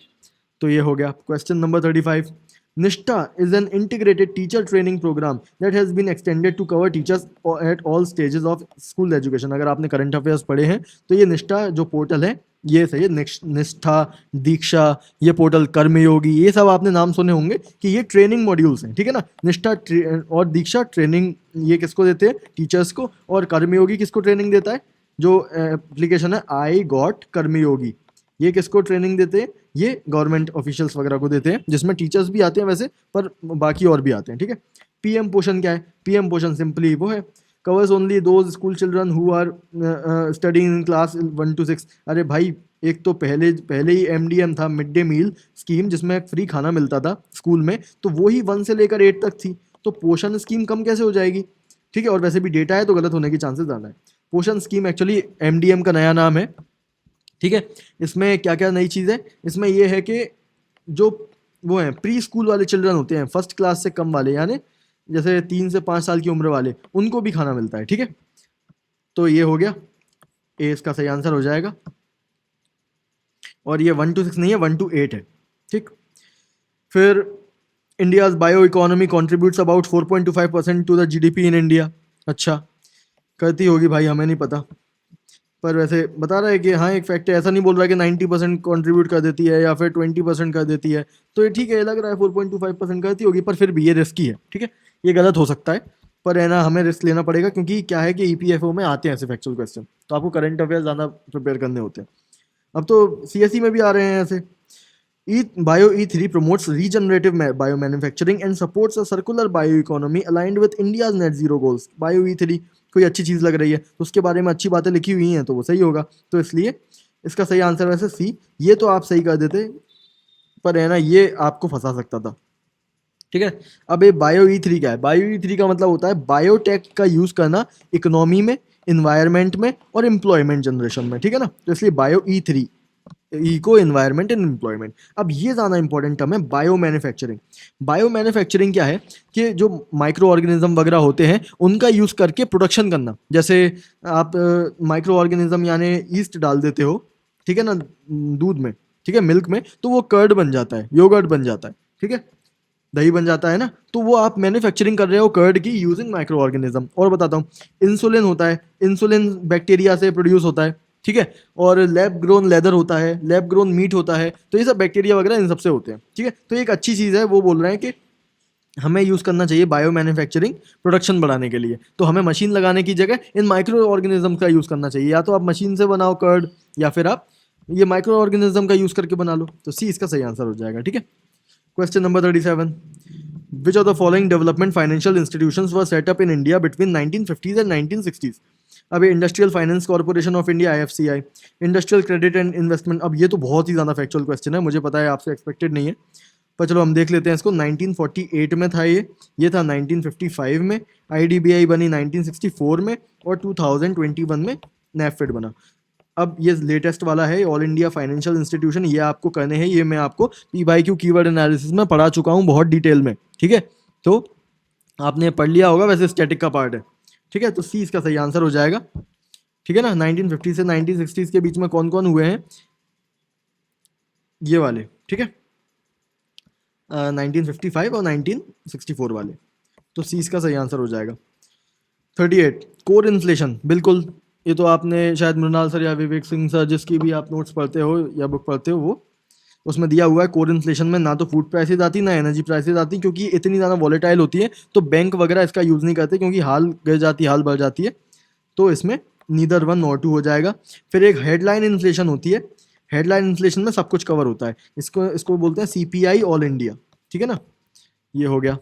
तो ये हो गया। Question number 35, Nishtha is an integrated teacher training programme that has been extended to cover teachers at all stages of school education. अगर आपने करंट अफेयर्स पढ़े हैं तो ये निष्ठा जो पोर्टल है, ये सही है, निष्ठा, दीक्षा, ये पोर्टल, कर्मयोगी, ये सब आपने नाम सुने होंगे कि ये ट्रेनिंग मॉड्यूल्स हैं, ठीक है ना। निष्ठा और दीक्षा ट्रेनिंग ये किसको देते हैं? टीचर्स को। और कर्मयोगी किसको ट्रेनिंग देता है? जो एप्लीकेशन है आई गॉट कर्मयोगी, ये किसको ट्रेनिंग देते हैं? ये गवर्नमेंट ऑफिशियल्स वगैरह को देते हैं, जिसमें टीचर्स भी आते हैं वैसे, पर बाकी और भी आते हैं, ठीक है। पीएम पोषण क्या है? पीएम पोषण सिंपली वो है, covers only those school children who are studying in class 1 to 6। अरे भाई, एक तो पहले ही एमडीएम था, मिड डे मील स्कीम, जिसमें फ्री खाना मिलता था स्कूल में, तो वो ही 1 से लेकर 8 तक थी। तो पोषण स्कीम कम कैसे हो जाएगी? ठीक है, और वैसे भी डेटा है तो गलत होने की चांसेस ज़्यादा है। पोषण स्कीम एक्चुअली एमडीएम का नया नाम है, ठीक है। इसमें क्या क्या नई चीज़ है? इसमें यह है कि जो वो हैं प्री स्कूल वाले चिल्ड्रन होते हैं, फर्स्ट क्लास से कम वाले, यानी जैसे 3 से 5 साल की उम्र वाले, उनको भी खाना मिलता है, ठीक है। तो ये हो गया, ए इसका सही आंसर हो जाएगा। और ये 1 to 6 नहीं है, 1 to 8 है, ठीक। फिर India's bio economy contributes about 4.25% to the GDP in India. अच्छा, करती होगी भाई, हमें नहीं पता, पर वैसे बता रहा है कि हाँ एक फैक्ट है। ऐसा नहीं बोल रहा है कि 90% कॉन्ट्रीब्यूट कर देती है या फिर 20% कर देती है। तो ये ठीक है, लग रहा है 4.25% करती होगी, पर फिर भी ये रिस्की है, ठीक है, ये गलत हो सकता है। पर है ना, हमें रिस्क लेना पड़ेगा, क्योंकि क्या है कि ईपीएफओ में आते हैं ऐसे फैक्चुअल क्वेश्चन, तो आपको करंट अफेयर ज़्यादा प्रिपेयर करने होते हैं। अब तो सीएसई में भी आ रहे हैं ऐसे। Bio E3 promotes regenerative bio manufacturing and supports a circular bio economy aligned with India's net zero goals. Bio E3 कोई अच्छी चीज़ लग रही है तो उसके बारे में अच्छी बातें लिखी हुई हैं, तो वो सही होगा। तो इसलिए इसका सही आंसर वैसे सी। ये तो आप सही कर देते, पर है ना, ये आपको फंसा सकता था, ठीक है। अब ये बायो E3 क्या है? बायो E3 का मतलब होता है बायोटेक का यूज़ करना इकोनॉमी में, इन्वायरमेंट में और एम्प्लॉयमेंट जनरेशन में, ठीक है ना। तो इसलिए bio E3, eco, environment and employment. अब ये ज़्यादा इंपॉर्टेंट टर्म है, बायो मैन्युफैक्चरिंग। बायो मैन्युफैक्चरिंग क्या है कि जो माइक्रो ऑर्गेनिज्म वगैरह होते हैं उनका यूज़ करके प्रोडक्शन करना। जैसे आप माइक्रो ऑर्गेनिज्म यानी ईस्ट डाल देते हो, ठीक है ना, दूध में, ठीक है, मिल्क में, तो वो कर्ड बन जाता है, योगर्ट बन जाता है, ठीक है, दही बन जाता है ना। तो वो आप मैन्युफैक्चरिंग कर रहे हो कर्ड की यूजिंग माइक्रो ऑर्गेनिज्म। और बताता हूँ, इंसुलिन होता है, इंसुलिन बैक्टीरिया से प्रोड्यूस होता है, ठीक है। और लैब ग्रोन लेदर होता है, लैब ग्रोन मीट होता है, तो ये सब बैक्टीरिया वगैरह इन सबसे होते हैं, ठीक है। तो एक अच्छी चीज़ है, वो बोल रहे हैं कि हमें यूज़ करना चाहिए बायो मैन्युफैक्चरिंग प्रोडक्शन बढ़ाने के लिए। तो हमें मशीन लगाने की जगह इन माइक्रो ऑर्गेनिज्म का यूज़ करना चाहिए। या तो आप मशीन से बनाओ कर्ड, या फिर आप ये माइक्रो ऑर्गेनिज्म का यूज़ करके बना लो। तो सी इसका सही आंसर हो जाएगा, ठीक है। Question number 37, which of the following development financial institutions were set up in India between 1950s and 1960s? अब ये industrial finance corporation of India, IFCI, industrial credit and investment. अब ये तो बहुत ही ज़्यादा फैक्चुअल क्वेश्चन है, मुझे पता है आपसे एक्सपेक्टेड नहीं है, पर चलो हम देख लेते हैं इसको। 1948 में था ये था 1955 में, IDBI बनी 1964 में, और 2021 में नेफेड बना। अब ये लेटेस्ट वाला है, ऑल इंडिया फाइनेंशियल इंस्टीट्यूशन, ये आपको करने हैं। ये मैं आपको PYQ कीवर्ड एनालिसिस में पढ़ा चुका हूँ बहुत डिटेल में, ठीक है। तो आपने पढ़ लिया होगा, वैसे स्टैटिक का पार्ट है, ठीक है। तो सी इसका सही आंसर हो जाएगा, ठीक है ना। 1950 से 1960 के बीच में कौन कौन हुए हैं? ये वाले, ठीक है, 1955 और 1964 वाले। तो सी इसका सही आंसर हो जाएगा। 38, कोर इन्फ्लेशन, बिल्कुल, ये तो आपने शायद मृणाल सर या विवेक सिंह सर, जिसकी भी आप नोट्स पढ़ते हो या बुक पढ़ते हो, वो उसमें दिया हुआ है। कोर इन्फ्लेशन में ना तो फूड प्राइसेज आती, ना एनर्जी प्राइसेज आती, क्योंकि इतनी ज़्यादा वॉलेटाइल होती है, तो बैंक वगैरह इसका यूज़ नहीं करते, क्योंकि हाल गिर जाती, हाल बढ़ जाती है। तो इसमें नीदर 1 नॉर 2 हो जाएगा। फिर एक हेडलाइन इन्फ्लेशन होती है, हेडलाइन इन्फ्लेशन में सब कुछ कवर होता है, इसको बोलते हैं CPI ऑल इंडिया, ठीक है ना। ये हो गया।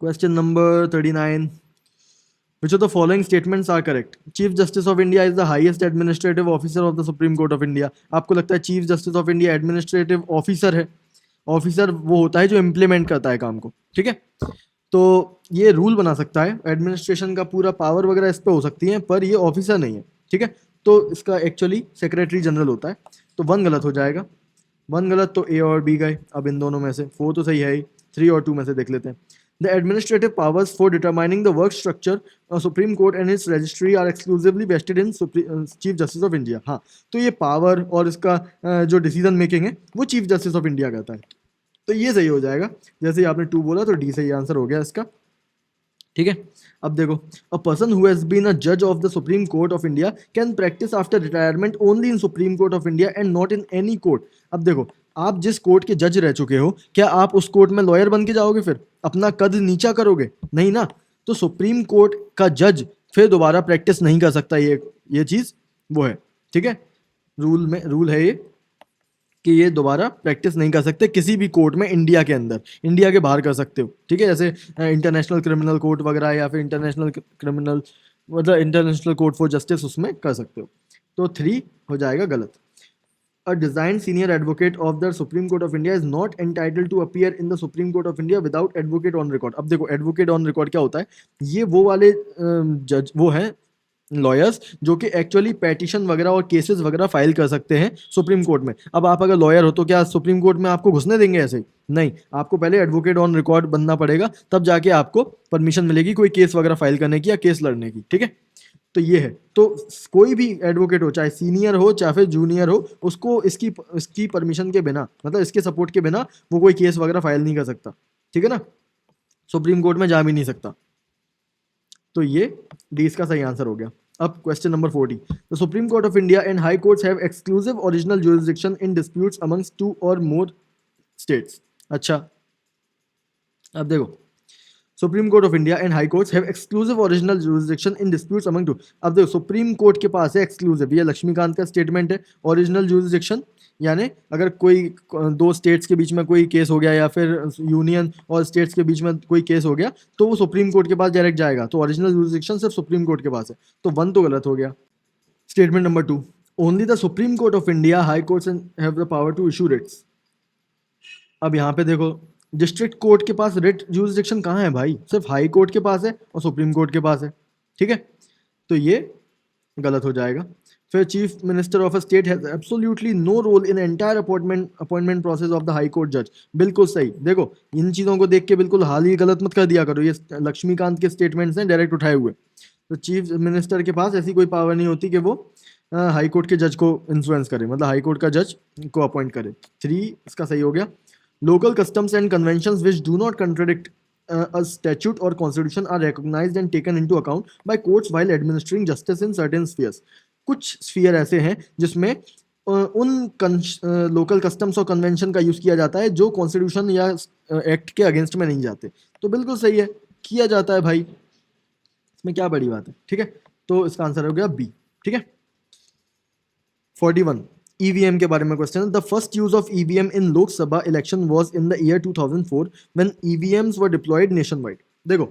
Question number 39, which of the following statements are correct? Chief Justice of India is the highest administrative officer of the Supreme Court of India. आपको लगता है chief justice of India administrative officer है? ऑफिसर वो होता है जो implement करता है काम को, ठीक है। तो ये रूल बना सकता है, एडमिनिस्ट्रेशन का पूरा पावर वगैरह इस पे हो सकती है, पर ये ऑफिसर नहीं है, ठीक है। तो इसका एक्चुअली सेक्रेटरी जनरल होता है। तो वन गलत हो जाएगा, वन गलत, तो ए और बी गए। अब इन दोनों में से फोर तो सही है ही, थ्री और टू में से देख लेते हैं। The administrative powers for determining the work structure supreme court and its registry are exclusively vested in chief justice of India. हाँ, तो ये पावर और इसका जो डिसीजन मेकिंग है वो चीफ जस्टिस ऑफ इंडिया करता है। तो ये सही हो जाएगा, जैसे ही आपने टू बोला तो डी सही आंसर हो गया इसका, ठीक है। अब देखो, a person who has been a जज of the supreme court of India can practise after retirement only in supreme court of India and not in any court. अब देखो, आप जिस कोर्ट के जज रह चुके हो, क्या आप उस कोर्ट में लॉयर बन के जाओगे? फिर अपना कद नीचा करोगे? नहीं ना। तो सुप्रीम कोर्ट का जज फिर दोबारा प्रैक्टिस नहीं कर सकता, ये चीज वो है, ठीक है। रूल है ये कि ये दोबारा प्रैक्टिस नहीं कर सकते किसी भी कोर्ट में इंडिया के अंदर, इंडिया के बाहर कर सकते हो, ठीक है। जैसे इंटरनेशनल क्रिमिनल कोर्ट वगैरह या फिर इंटरनेशनल क्रिमिनल मतलब इंटरनेशनल कोर्ट फॉर जस्टिस, उसमें कर सकते हो। तो थ्री हो जाएगा गलत। A design senior advocate of the supreme court of India is not entitled to appear in the supreme court of India without advocate on record. अब देखो, एडवोकेट ऑन रिकॉर्ड क्या होता है? ये वो वाले जज वो हैं लॉयर्स जो कि एक्चुअली पेटिशन वगैरह और केसेस वगैरह फाइल कर सकते हैं सुप्रीम कोर्ट में। अब आप अगर लॉयर हो तो क्या सुप्रीम कोर्ट में आपको घुसने देंगे ऐसे? नहीं, आपको पहले एडवोकेट ऑन रिकॉर्ड बनना पड़ेगा, तब जाके आपको परमिशन मिलेगी कोई केस वगैरह फाइल करने की या केस लड़ने की, ठीक है। तो ये है, तो कोई भी एडवोकेट हो, चाहे सीनियर हो चाहे फिर जूनियर हो, उसको इसकी परमिशन के बिना, मतलब इसके सपोर्ट के बिना वो कोई केस वगैरह फाइल नहीं कर सकता, ठीक है ना। सुप्रीम कोर्ट में जा भी नहीं सकता। तो ये डी इसका सही आंसर हो गया। अब question number 40, the supreme court of India and high courts have exclusive original jurisdiction in disputes amongst two और मोर स्टेट्स। अच्छा, अब देखो, supreme court of India and high courts have exclusive original jurisdiction in disputes among two. अब देखो, supreme court के पास है exclusive, ये लक्ष्मीकांत का स्टेटमेंट है। ओरिजिनल जुरिसडिक्शन यानी अगर कोई दो स्टेट्स के बीच में कोई केस हो गया या फिर यूनियन और स्टेट्स के बीच में कोई केस हो गया तो वो सुप्रीम कोर्ट के पास डायरेक्ट जाएगा। तो ओरिजिनल जुरिसडिक्शन सिर्फ सुप्रीम कोर्ट के पास है, तो वन तो गलत हो गया। Statement number two, only the supreme court of India high courts have the power to issue writs. अब यहाँ पे देखो, डिस्ट्रिक्ट कोर्ट के पास रिट जुरिसडिक्शन कहाँ है भाई? सिर्फ हाई कोर्ट के पास है और सुप्रीम कोर्ट के पास है, ठीक है। तो ये गलत हो जाएगा। फिर chief minister of a state has absolutely no role in entire appointment process of the high court जज। बिल्कुल सही। देखो, इन चीज़ों को देख के बिल्कुल हाल ही गलत मत कर दिया करो, ये लक्ष्मीकांत के स्टेटमेंट्स हैं डायरेक्ट उठाए हुए। तो चीफ मिनिस्टर के पास ऐसी कोई पावर नहीं होती कि वो हाई कोर्ट के जज को इन्फ्लुएंस करे, मतलब हाई कोर्ट का जज को अपॉइंट करे। थ्री इसका सही हो गया। Local customs and conventions which do not contradict a statute or constitution are recognized and taken into account by courts while administering justice in certain spheres। कुछ स्फीयर ऐसे हैं जिसमें उन लोकल कस्टम्स और कन्वेंशन का यूज किया जाता है जो कॉन्स्टिट्यूशन या एक्ट के अगेंस्ट में नहीं जाते। तो बिल्कुल सही है, किया जाता है भाई, इसमें क्या बड़ी बात है, ठीक है। तो इसका आंसर हो गया बी, ठीक है। 41, ईवीएम के बारे में क्वेश्चन है। The first use of EVM in Lok Sabha election was in the year 2004 when EVMs were deployed nation wide. देखो,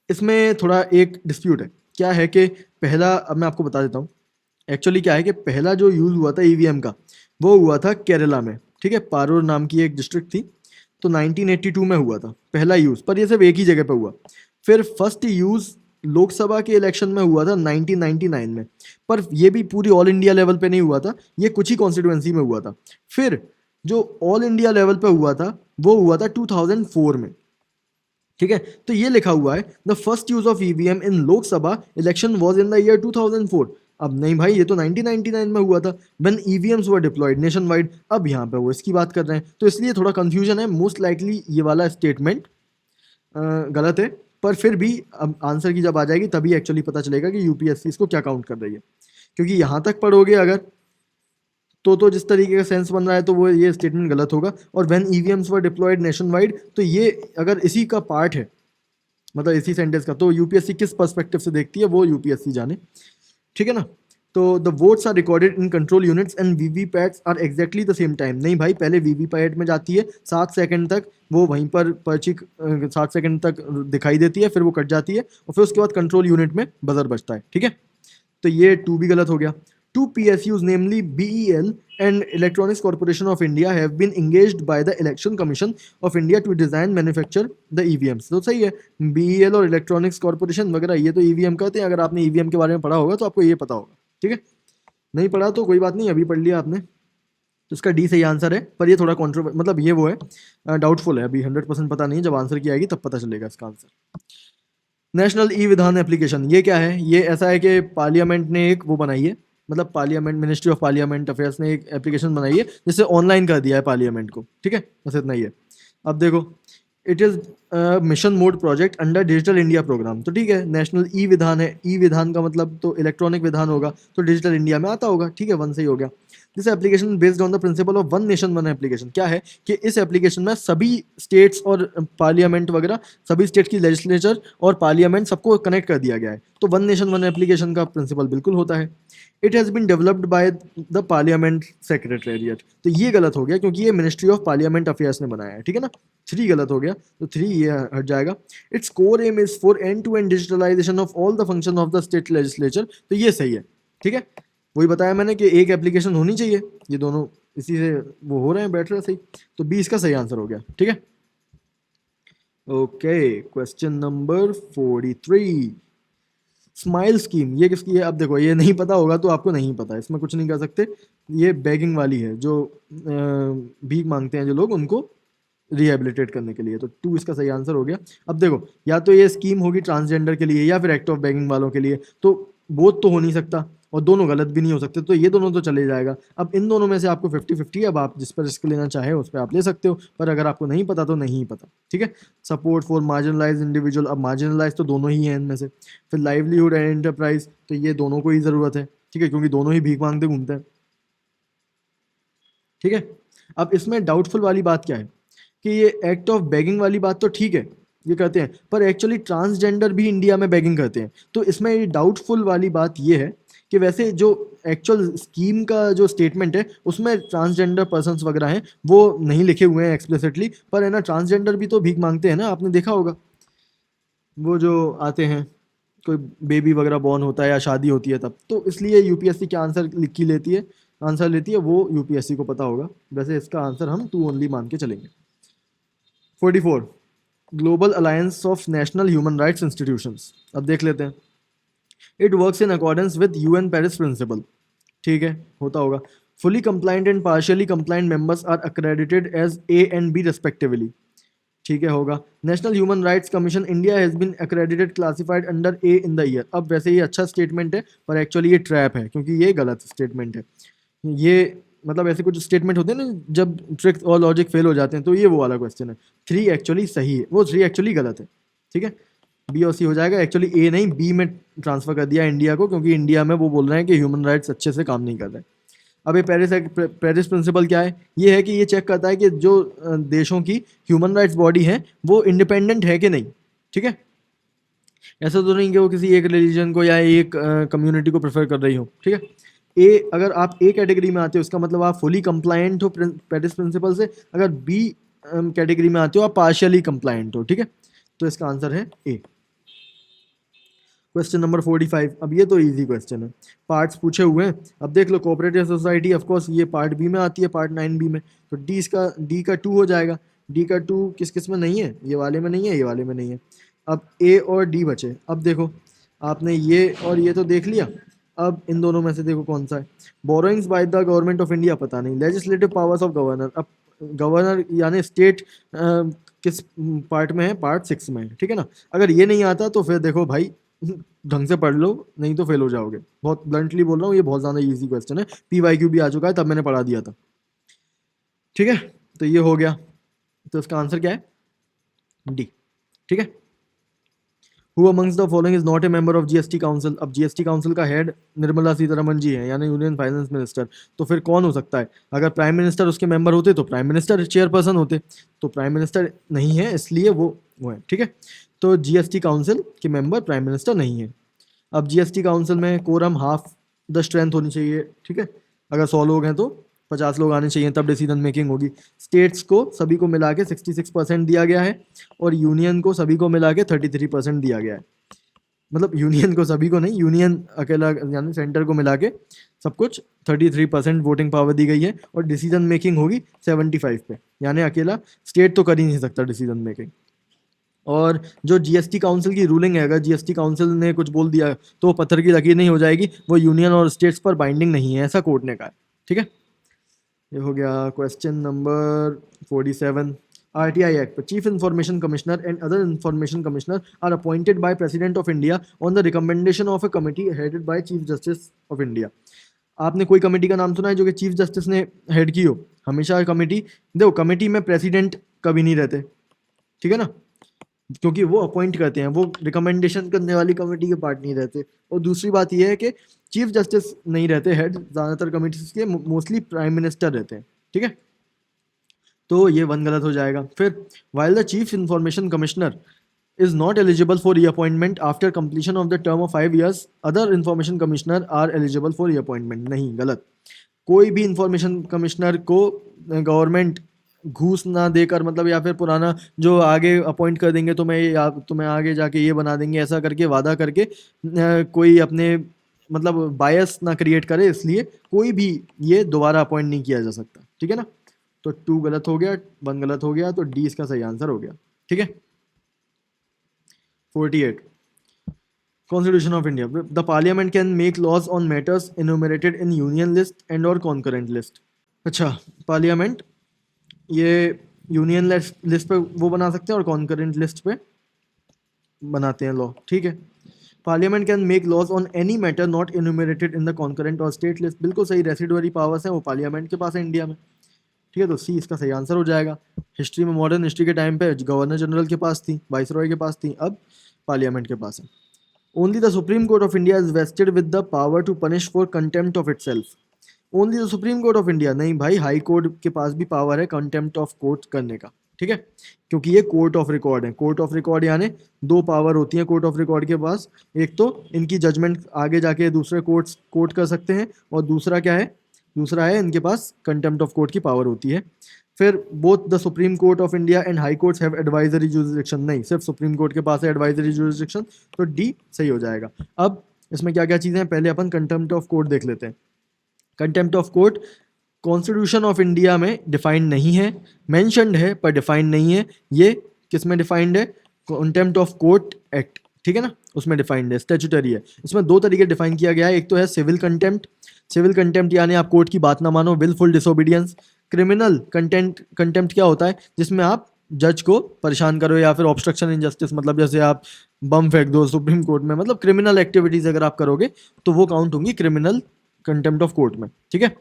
इसमें थोड़ा एक डिस्प्यूट है। क्या है कि पहला, अब मैं आपको बता देता हूँ। एक्चुअली क्या है कि पहला जो यूज हुआ था ईवीएम का वो हुआ था केरला में, ठीक है। पारूर नाम की एक डिस्ट्रिक्ट थी, तो 1982 में हुआ था पहला यूज, पर ये सिर्फ एक ही जगह पे हुआ। फिर फर्स्ट यूज लोकसभा के इलेक्शन में हुआ था 1999 में, पर ये भी पूरी ऑल इंडिया लेवल पे नहीं हुआ था, ये कुछ ही कॉन्स्टिट्यूएंसी में हुआ था। फिर जो ऑल इंडिया लेवल पे हुआ था वो हुआ था 2004 में, ठीक है। तो ये लिखा हुआ है the first use of EVM in Lok Sabha election was in the year 2004। अब नहीं भाई, ये तो 1999 में हुआ था when EVMs were deployed nation wide. अब यहाँ पे वो इसकी बात कर रहे हैं, तो इसलिए थोड़ा कंफ्यूजन है। मोस्ट लाइकली ये वाला स्टेटमेंट गलत है, पर फिर भी अब आंसर की जब आ जाएगी तभी एक्चुअली पता चलेगा कि यूपीएससी इसको क्या काउंट कर रही है। क्योंकि यहाँ तक पढ़ोगे अगर तो जिस तरीके का सेंस बन रहा है तो वो ये स्टेटमेंट गलत होगा। और when EVMs were deployed nation wide, तो ये अगर इसी का पार्ट है, मतलब इसी सेंटेंस का, तो यूपीएससी किस पर्सपेक्टिव से देखती है वो यूपीएससी जाने, ठीक है ना। तो the votes are recorded in control units and VVPATs are exactly the same time. नहीं भाई, पहले वीवीपैट में जाती है, 7 सेकंड तक वो वहीं पर पर्ची 7 सेकंड तक दिखाई देती है, फिर वो कट जाती है और फिर उसके बाद कंट्रोल यूनिट में बजर बजता है, ठीक है। तो ये टू भी गलत हो गया। Two PSUs, namely BEL and Electronics Corporation of India, have been engaged by the Election Commission of India to design, manufacture the EVMs. तो सही है, BEL और Electronics Corporation वगैरह ये तो EVM कहते हैं. अगर आपने EVM के बारे में पढ़ा होगा तो आपको ये पता होगा. ठीक है, नहीं पढ़ा तो कोई बात नहीं, अभी पढ़ लिया आपने. तो इसका डी सही आंसर है, पर ये थोड़ा कॉन्ट्रोवर्स, मतलब ये वो है, डाउटफुल है, अभी 100% पता नहीं. जब आंसर की आएगी तब पता चलेगा इसका आंसर. नेशनल ई विधान एप्लीकेशन, ये क्या है? ये ऐसा है कि पार्लियामेंट ने एक वो बनाई है, मतलब parliament, ministry of parliament affairs ने एक एप्लीकेशन बनाई है जिससे ऑनलाइन कर दिया है पार्लियामेंट को. ठीक है, बस इतना ही है. अब देखो, it is mission mode project under digital India programme. तो ठीक है, नेशनल ई विधान है, ई विधान का मतलब तो इलेक्ट्रॉनिक विधान होगा, तो डिजिटल इंडिया में आता होगा. ठीक है, वन सही हो गया. This application based on the principle of one nation one application. क्या है कि इस एप्लीकेशन में सभी स्टेट्स और पार्लियामेंट वगैरह, सभी स्टेट की लेजिस्लेचर और पार्लियामेंट सबको कनेक्ट कर दिया गया है. तो वन नेशन वन एप्लीकेशन का प्रिंसिपल बिल्कुल होता है. It has been developed by the parliament secretariat. तो ये गलत हो गया क्योंकि ये मिनिस्ट्री ऑफ पार्लियामेंट अफेयर्स ने बनाया है. ठीक है ना, 3 गलत हो गया, तो 3 ये हट जाएगा. Its core aim is for end to end digitalization of all the function of the state legislature. तो ये सही है. ठीक है, वही बताया मैंने कि एक एप्लीकेशन होनी चाहिए, ये दोनों इसी से वो हो रहे हैं, बैठ रहे हैं सही. तो 20 का सही आंसर हो गया. ठीक है, okay. Question number 43, smile scheme, ये किसकी है? अब देखो, ये नहीं पता होगा तो आपको नहीं पता, इसमें कुछ नहीं कर सकते. ये बेगिंग वाली है, जो भीख मांगते हैं जो लोग, उनको रिहेबिलिटेट करने के लिए. तो 2 इसका सही आंसर हो गया. अब देखो, या तो ये स्कीम होगी ट्रांसजेंडर के लिए या फिर एक्ट ऑफ बेगिंग वालों के लिए, तो बोथ तो हो नहीं सकता और दोनों गलत भी नहीं हो सकते, तो ये दोनों तो चले जाएगा. अब इन दोनों में से आपको 50-50, अब आप जिस पर रिस्क लेना चाहें उस पर आप ले सकते हो, पर अगर आपको नहीं पता तो नहीं पता. ठीक है. सपोर्ट फॉर मार्जिनलाइज इंडिविजुअल, अब मार्जिनलाइज तो दोनों ही हैं इनमें से. फिर लाइवलीहुड एंड एंटरप्राइज, तो ये दोनों को ही ज़रूरत है. ठीक है, क्योंकि दोनों ही भीख मांगते घूमते हैं. ठीक है, अब इसमें डाउटफुल वाली बात क्या है कि ये एक्ट ऑफ बेगिंग वाली बात तो ठीक है, ये करते हैं, पर एक्चुअली ट्रांसजेंडर भी इंडिया में बेगिंग करते हैं. तो इसमें ये डाउटफुल वाली बात ये है कि वैसे जो एक्चुअल स्कीम का जो स्टेटमेंट है उसमें ट्रांसजेंडर पर्सन्स वगैरह हैं वो नहीं लिखे हुए हैं एक्सप्लिसिटली, पर है ना, ट्रांसजेंडर भी तो भीख मांगते हैं ना, आपने देखा होगा. वो जो आते हैं, कोई बेबी वगैरह बॉर्न होता है या शादी होती है तब, तो इसलिए यूपीएससी क्या आंसर लिख लेती है, आंसर लेती है, वो यूपीएससी को पता होगा. वैसे इसका आंसर हम 2 ओनली मान के चलेंगे. 44, global alliance of national human rights institutions. अब देख लेते हैं. It works in accordance with UN Paris principle. ठीक है, होता होगा. Fully compliant and partially compliant members are accredited as A and B respectively. ठीक है, होगा. National human rights commission India has been accredited classified under A in the year. अब वैसे ये अच्छा स्टेटमेंट है, पर एक्चुअली ये ट्रैप है क्योंकि ये गलत स्टेटमेंट है. ये मतलब ऐसे कुछ स्टेटमेंट होते हैं ना जब ट्रिक और लॉजिक फेल हो जाते हैं, तो ये वो वाला क्वेश्चन है. 3 एक्चुअली सही है, वो 3 एक्चुअली गलत है. ठीक है, बी और सी हो जाएगा. एक्चुअली ए नहीं, बी में ट्रांसफर कर दिया इंडिया को, क्योंकि इंडिया में वो बोल रहे हैं कि ह्यूमन राइट्स अच्छे से काम नहीं कर रहे. अब ये पेरिस प्रिंसिपल क्या है? ये है कि ये चेक करता है कि जो देशों की ह्यूमन राइट्स बॉडी है वो इंडिपेंडेंट है कि नहीं. ठीक है, ऐसा तो नहीं कि वो किसी एक रिलीजन को या एक कम्युनिटी को प्रेफर कर रही हो. ठीक है, ए, अगर आप ए कैटेगरी में आते हो उसका मतलब आप फुली कंप्लायंट हो पेरिस प्रिंसिपल से. अगर बी कैटेगरी में आते हो आप पार्शियली कंप्लायंट हो. ठीक है, तो इसका आंसर है ए. क्वेश्चन नंबर 45, अब ये तो इजी क्वेश्चन है, पार्ट्स पूछे हुए हैं. अब देख लो, कोऑपरेटिव सोसाइटी ऑफ कोर्स ये पार्ट बी में आती है, पार्ट 9B में, तो डी का 2 हो जाएगा. डी का 2 किस किस में नहीं है? ये वाले में नहीं है, ये वाले में नहीं है. अब ए और डी बचे. अब देखो, आपने ये और ये तो देख लिया. अब इन दोनों में से देखो कौन सा है. Borrowings by the government of India, पता नहीं. लेजिस्लेटिव पावर्स ऑफ गवर्नर, अब गवर्नर यानी स्टेट किस पार्ट में है? पार्ट 6 में है. ठीक है ना. अगर ये नहीं आता तो फिर देखो भाई, ढंग से पढ़ लो, नहीं तो फेल हो जाओगे. बहुत ब्लंटली बोल रहा हूँ, ये बहुत ज़्यादा इजी क्वेश्चन है. PYQ भी आ चुका है, तब मैंने पढ़ा दिया था. ठीक है, तो ये हो गया. तो इसका आंसर क्या है? डी. ठीक है. Who amongst the following is not a member of GST council? अब GST काउंसिल का हेड निर्मला सीतारमन जी है, यानी यूनियन फाइनेंस मिनिस्टर. तो फिर कौन हो सकता है? अगर प्राइम मिनिस्टर उसके मेंबर होते तो प्राइम मिनिस्टर चेयरपर्सन होते, तो प्राइम मिनिस्टर नहीं है, इसलिए वो है. ठीक है, तो GST काउंसिल के मेंबर प्राइम मिनिस्टर नहीं है. अब GST काउंसिल में कोरम हाफ द स्ट्रेंथ होनी चाहिए. ठीक है, अगर 100 लोग हैं तो 50 लोग आने चाहिए, तब डिसीजन मेकिंग होगी. स्टेट्स को सभी को मिला के 66% दिया गया है और यूनियन को सभी को मिला के 33% दिया गया है. मतलब यूनियन को, सभी को नहीं, यूनियन अकेला यानी सेंटर को मिला के सब कुछ 33% वोटिंग पावर दी गई है, और डिसीजन मेकिंग होगी 75 पे, यानी अकेला स्टेट तो कर ही नहीं सकता डिसीजन मेकिंग। और जो जीएसटी काउंसिल की रूलिंग है, अगर जीएसटी काउंसिल ने कुछ बोल दिया तो वो पत्थर की लकीर नहीं हो जाएगी, वो यूनियन और स्टेट्स पर बाइंडिंग नहीं है, ऐसा कोर्ट ने कहा है। ठीक है, ये हो गया question number 47। RTI act, chief information commissioner and other information commissioner are appointed by president of India on the recommendation of a committee headed by chief justice of India. आपने कोई कमेटी का नाम सुना है जो कि चीफ जस्टिस ने head की हो? हमेशा कमेटी, देखो कमेटी में प्रेसिडेंट कभी नहीं रहते, ठीक है ना, क्योंकि वो अपॉइंट करते हैं, वो रिकमेंडेशन करने वाली कमेटी के पार्ट नहीं रहते। और दूसरी बात ये है कि चीफ जस्टिस नहीं रहते हेड, ज़्यादातर कमेटीज के मोस्टली प्राइम मिनिस्टर रहते हैं। ठीक है, तो ये वन गलत हो जाएगा। फिर while the chief information commissioner is not eligible for reappointment after completion of the term of 5 years, other information commissioner are eligible for reappointment। नहीं, गलत। कोई भी इंफॉर्मेशन कमिश्नर को गवर्नमेंट घूस ना देकर, मतलब या फिर पुराना जो आगे अपॉइंट कर देंगे तुम्हें आगे जाके ये बना देंगे, ऐसा करके वादा करके कोई अपने मतलब बायस ना क्रिएट करे, इसलिए कोई भी ये दोबारा अपॉइंट नहीं किया जा सकता। ठीक है ना, तो 2 गलत हो गया, 1 गलत हो गया, तो डी इसका सही आंसर हो गया। ठीक है, 48 Constitution of India. The Parliament can make laws on matters enumerated in Union list and or concurrent list. अच्छा, पार्लियामेंट ये यूनियन लिस्ट पे वो बना सकते हैं और कॉन्करेंट लिस्ट पे बनाते हैं लॉ। ठीक है, parliament can make laws on any matter not enumerated in the concurrent और स्टेट लिस्ट। बिल्कुल सही, रेसिडुअरी पावर्स हैं वो पार्लियामेंट के पास है इंडिया में। ठीक है, तो सी इसका सही आंसर हो जाएगा। हिस्ट्री में, मॉडर्न हिस्ट्री के टाइम पे गवर्नर जनरल के पास थी, वाइसरॉय के पास थी, अब पार्लियामेंट के पास है। Only the supreme court of India is vested with the power to punish for contempt of itself. Only the supreme court of India नहीं भाई, हाई कोर्ट के पास भी पावर है कंटेम्प्ट ऑफ कोर्ट करने का। ठीक है, क्योंकि ये कोर्ट ऑफ रिकॉर्ड है। कोर्ट ऑफ रिकॉर्ड यानी 2 पावर होती है कोर्ट ऑफ रिकॉर्ड के पास, एक तो इनकी जजमेंट आगे जाके दूसरे कोर्ट कर सकते हैं, और दूसरा क्या है, दूसरा है इनके पास कंटेम्प्ट ऑफ कोर्ट की पावर होती है। फिर both the supreme court of India and high courts have advisory jurisdiction. नहीं, सिर्फ सुप्रीम कोर्ट के पास है एडवाइजरी जुरिसडिक्शन, तो डी सही हो जाएगा। अब इसमें क्या क्या चीज़ें हैं, पहले अपन कंटेम्प्ट ऑफ कोर्ट देख लेते हैं। Contempt of court constitution of India में डिफाइंड नहीं है, मेंशन्ड है पर डिफाइंड नहीं है। ये किस में डिफाइंड है? कंटेम्प्ट ऑफ कोर्ट एक्ट, ठीक है ना, उसमें डिफाइंड है, स्टैट्यूटरी है। इसमें 2 तरीके डिफाइन किया गया है, एक तो है सिविल कंटेम्प्ट। सिविल कंटेम्प्ट यानी आप कोर्ट की बात ना मानो, विलफुल डिसोबीडियंस। क्रिमिनल कंटेम्प्ट क्या होता है, जिसमें आप जज को परेशान करो, या फिर ऑब्स्ट्रक्शन इन जस्टिस, मतलब जैसे आप बम फेंक दो सुप्रीम कोर्ट में, मतलब क्रिमिनल एक्टिविटीज अगर आप करोगे तो वो काउंट होंगी क्रिमिनल कंटेम्प्ट ऑफ कोर्ट में। ठीक है,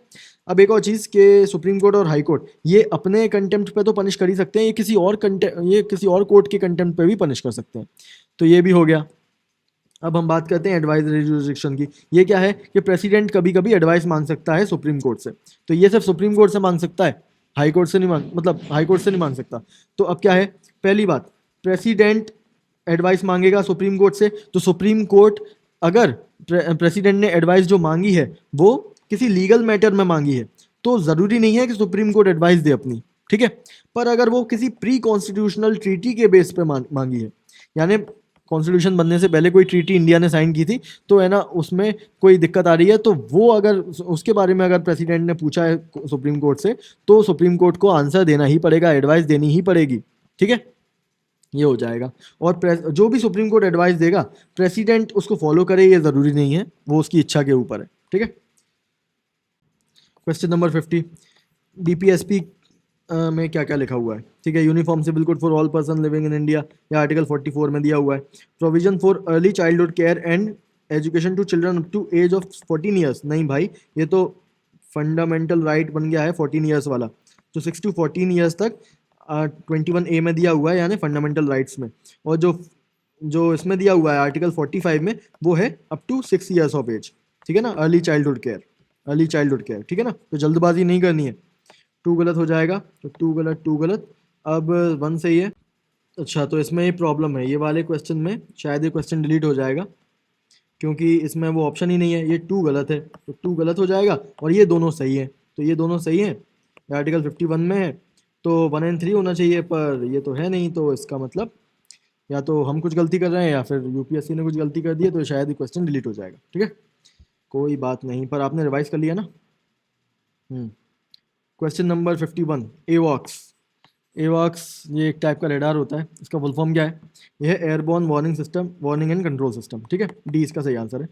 अब एक और चीज़ के सुप्रीम कोर्ट और हाई कोर्ट ये अपने कंटेम्प्ट पे तो पनिश कर ही सकते हैं, ये किसी और कोर्ट के कंटेम्प्ट पे भी पनिश कर सकते हैं, तो ये भी हो गया। अब हम बात करते हैं एडवाइजरी जुरिसडिक्शन की। ये क्या है कि प्रेसिडेंट कभी कभी एडवाइस मांग सकता है सुप्रीम कोर्ट से, तो ये सिर्फ सुप्रीम कोर्ट से मांग सकता है, हाई कोर्ट से नहीं मांग सकता। तो अब क्या है, पहली बात, प्रेसिडेंट एडवाइस मांगेगा सुप्रीम कोर्ट से, तो सुप्रीम कोर्ट अगर प्रेसिडेंट ने एडवाइस जो मांगी है वो किसी लीगल मैटर में मांगी है, तो ज़रूरी नहीं है कि सुप्रीम कोर्ट एडवाइस दे अपनी। ठीक है, पर अगर वो किसी प्री कॉन्स्टिट्यूशनल ट्रीटी के बेस पे मांगी है, यानी कॉन्स्टिट्यूशन बनने से पहले कोई ट्रीटी इंडिया ने साइन की थी, तो है ना, उसमें कोई दिक्कत आ रही है, तो वो अगर उसके बारे में अगर प्रेसिडेंट ने पूछा है सुप्रीम कोर्ट से, तो सुप्रीम कोर्ट को आंसर देना ही पड़ेगा, एडवाइस देनी ही पड़ेगी। ठीक है, ये हो जाएगा। और जो भी सुप्रीम कोर्ट एडवाइस देगा, प्रेसिडेंट उसको फॉलो करे ये ज़रूरी नहीं है, वो उसकी इच्छा के ऊपर है। ठीक है, क्वेश्चन नंबर 50, डीपीएसपी में क्या क्या लिखा हुआ है? ठीक है, uniform civil code for all person living in India, या आर्टिकल 44 में दिया हुआ है। Provision for early childhood care and education to children up to age of 14 years. नहीं भाई, ये तो फंडामेंटल राइट बन गया है 14 ईयर्स वाला, तो 6 to 14 ईयर्स तक 21A में दिया हुआ है, यानी फंडामेंटल राइट्स में। और जो इसमें दिया हुआ है आर्टिकल 45 में, वो है up to 6 years of age. ठीक है ना, अर्ली चाइल्डहुड केयर। ठीक है ना, तो जल्दबाजी नहीं करनी है। 2 गलत हो जाएगा, तो 2 गलत, अब 1 सही है। अच्छा, तो इसमें ये प्रॉब्लम है, ये वाले क्वेश्चन में शायद ये क्वेश्चन डिलीट हो जाएगा, क्योंकि इसमें वो ऑप्शन ही नहीं है। ये 2 गलत है, तो 2 गलत हो जाएगा, और ये दोनों सही है, तो ये दोनों सही हैं। आर्टिकल 51 में है, तो 1 and 3 होना चाहिए, पर ये तो है नहीं, तो इसका मतलब या तो हम कुछ गलती कर रहे हैं या फिर यूपीएससी ने कुछ गलती कर दी है, तो शायद ये क्वेश्चन डिलीट हो जाएगा। ठीक है, कोई बात नहीं, पर आपने रिवाइज कर लिया ना। Question number 51, एवॉक्स। एवॉक्स ये एक टाइप का रेडार होता है, इसका फुल फॉर्म क्या है? यह है airborne warning system, warning and control system. ठीक है, डी इसका सही आंसर है।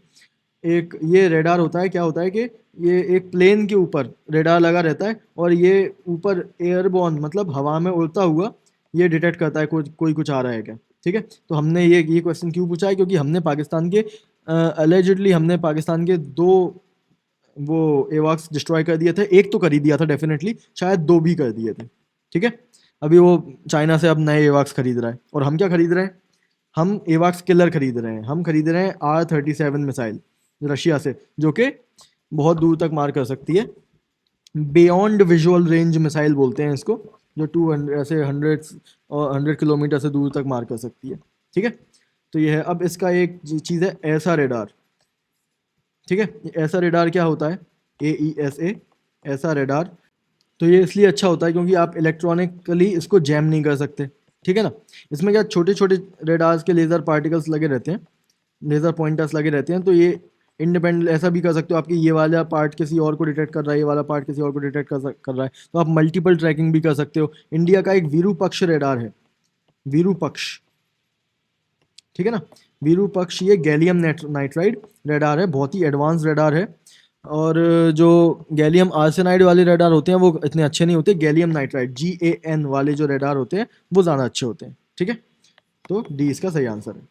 एक ये रेडार होता है, क्या होता है कि ये एक प्लेन के ऊपर रेडार लगा रहता है और ये ऊपर एयरबॉर्न मतलब हवा में उड़ता हुआ ये डिटेक्ट करता है कोई कुछ आ रहा है क्या। ठीक है, तो हमने ये क्वेश्चन क्यों पूछा है, क्योंकि हमने पाकिस्तान के अलेजिडली हमने पाकिस्तान के 2 वो एवॉक्स डिस्ट्रॉय कर दिए थे। एक तो कर ही दिया था डेफिनेटली, शायद 2 भी कर दिए थे। ठीक है, अभी वो चाइना से अब नए एवॉक्स खरीद रहा है, और हम क्या खरीद रहे हैं? हम एवॉक्स किलर खरीद रहे हैं। हम खरीद रहे हैं R-37 मिसाइल रशिया से, जो कि बहुत दूर तक मार कर सकती है। बियॉन्ड विजुअल रेंज मिसाइल बोलते हैं इसको, जो 200 ऐसे 100 किलोमीटर से दूर तक मार कर सकती है। ठीक है, तो ये है। अब इसका एक चीज़ है ऐसा रेडार। ठीक है, ऐसा रेडार क्या होता है? AESA, ऐसा रेडार। तो ये इसलिए अच्छा होता है क्योंकि आप इलेक्ट्रॉनिकली इसको जैम नहीं कर सकते। ठीक है ना, इसमें क्या छोटे छोटे रेडार्स के लेज़र पार्टिकल्स लगे रहते हैं, लेज़र पॉइंटर्स लगे रहते हैं, तो ये इंडिपेंडेंट ऐसा भी कर सकते हो आपकी ये वाला पार्ट किसी और को डिटेक्ट कर रहा है, ये वाला पार्ट किसी और को डिटेक्ट कर रहा है, तो आप मल्टीपल ट्रैकिंग भी कर सकते हो। इंडिया का एक विरूपक्ष रेडार है, विरूपक्ष। ठीक है ना, विरूपक्ष ये गैलियम नाइट्राइड रेडार है, बहुत ही एडवांस रेडार है। और जो गैलियम आर्सेनाइड वाले रेडार होते हैं वो इतने अच्छे नहीं होते, गैलियम नाइट्राइड GAN वाले जो रेडार होते हैं वो ज़्यादा अच्छे होते हैं। ठीक है, तो डी इसका सही आंसर है।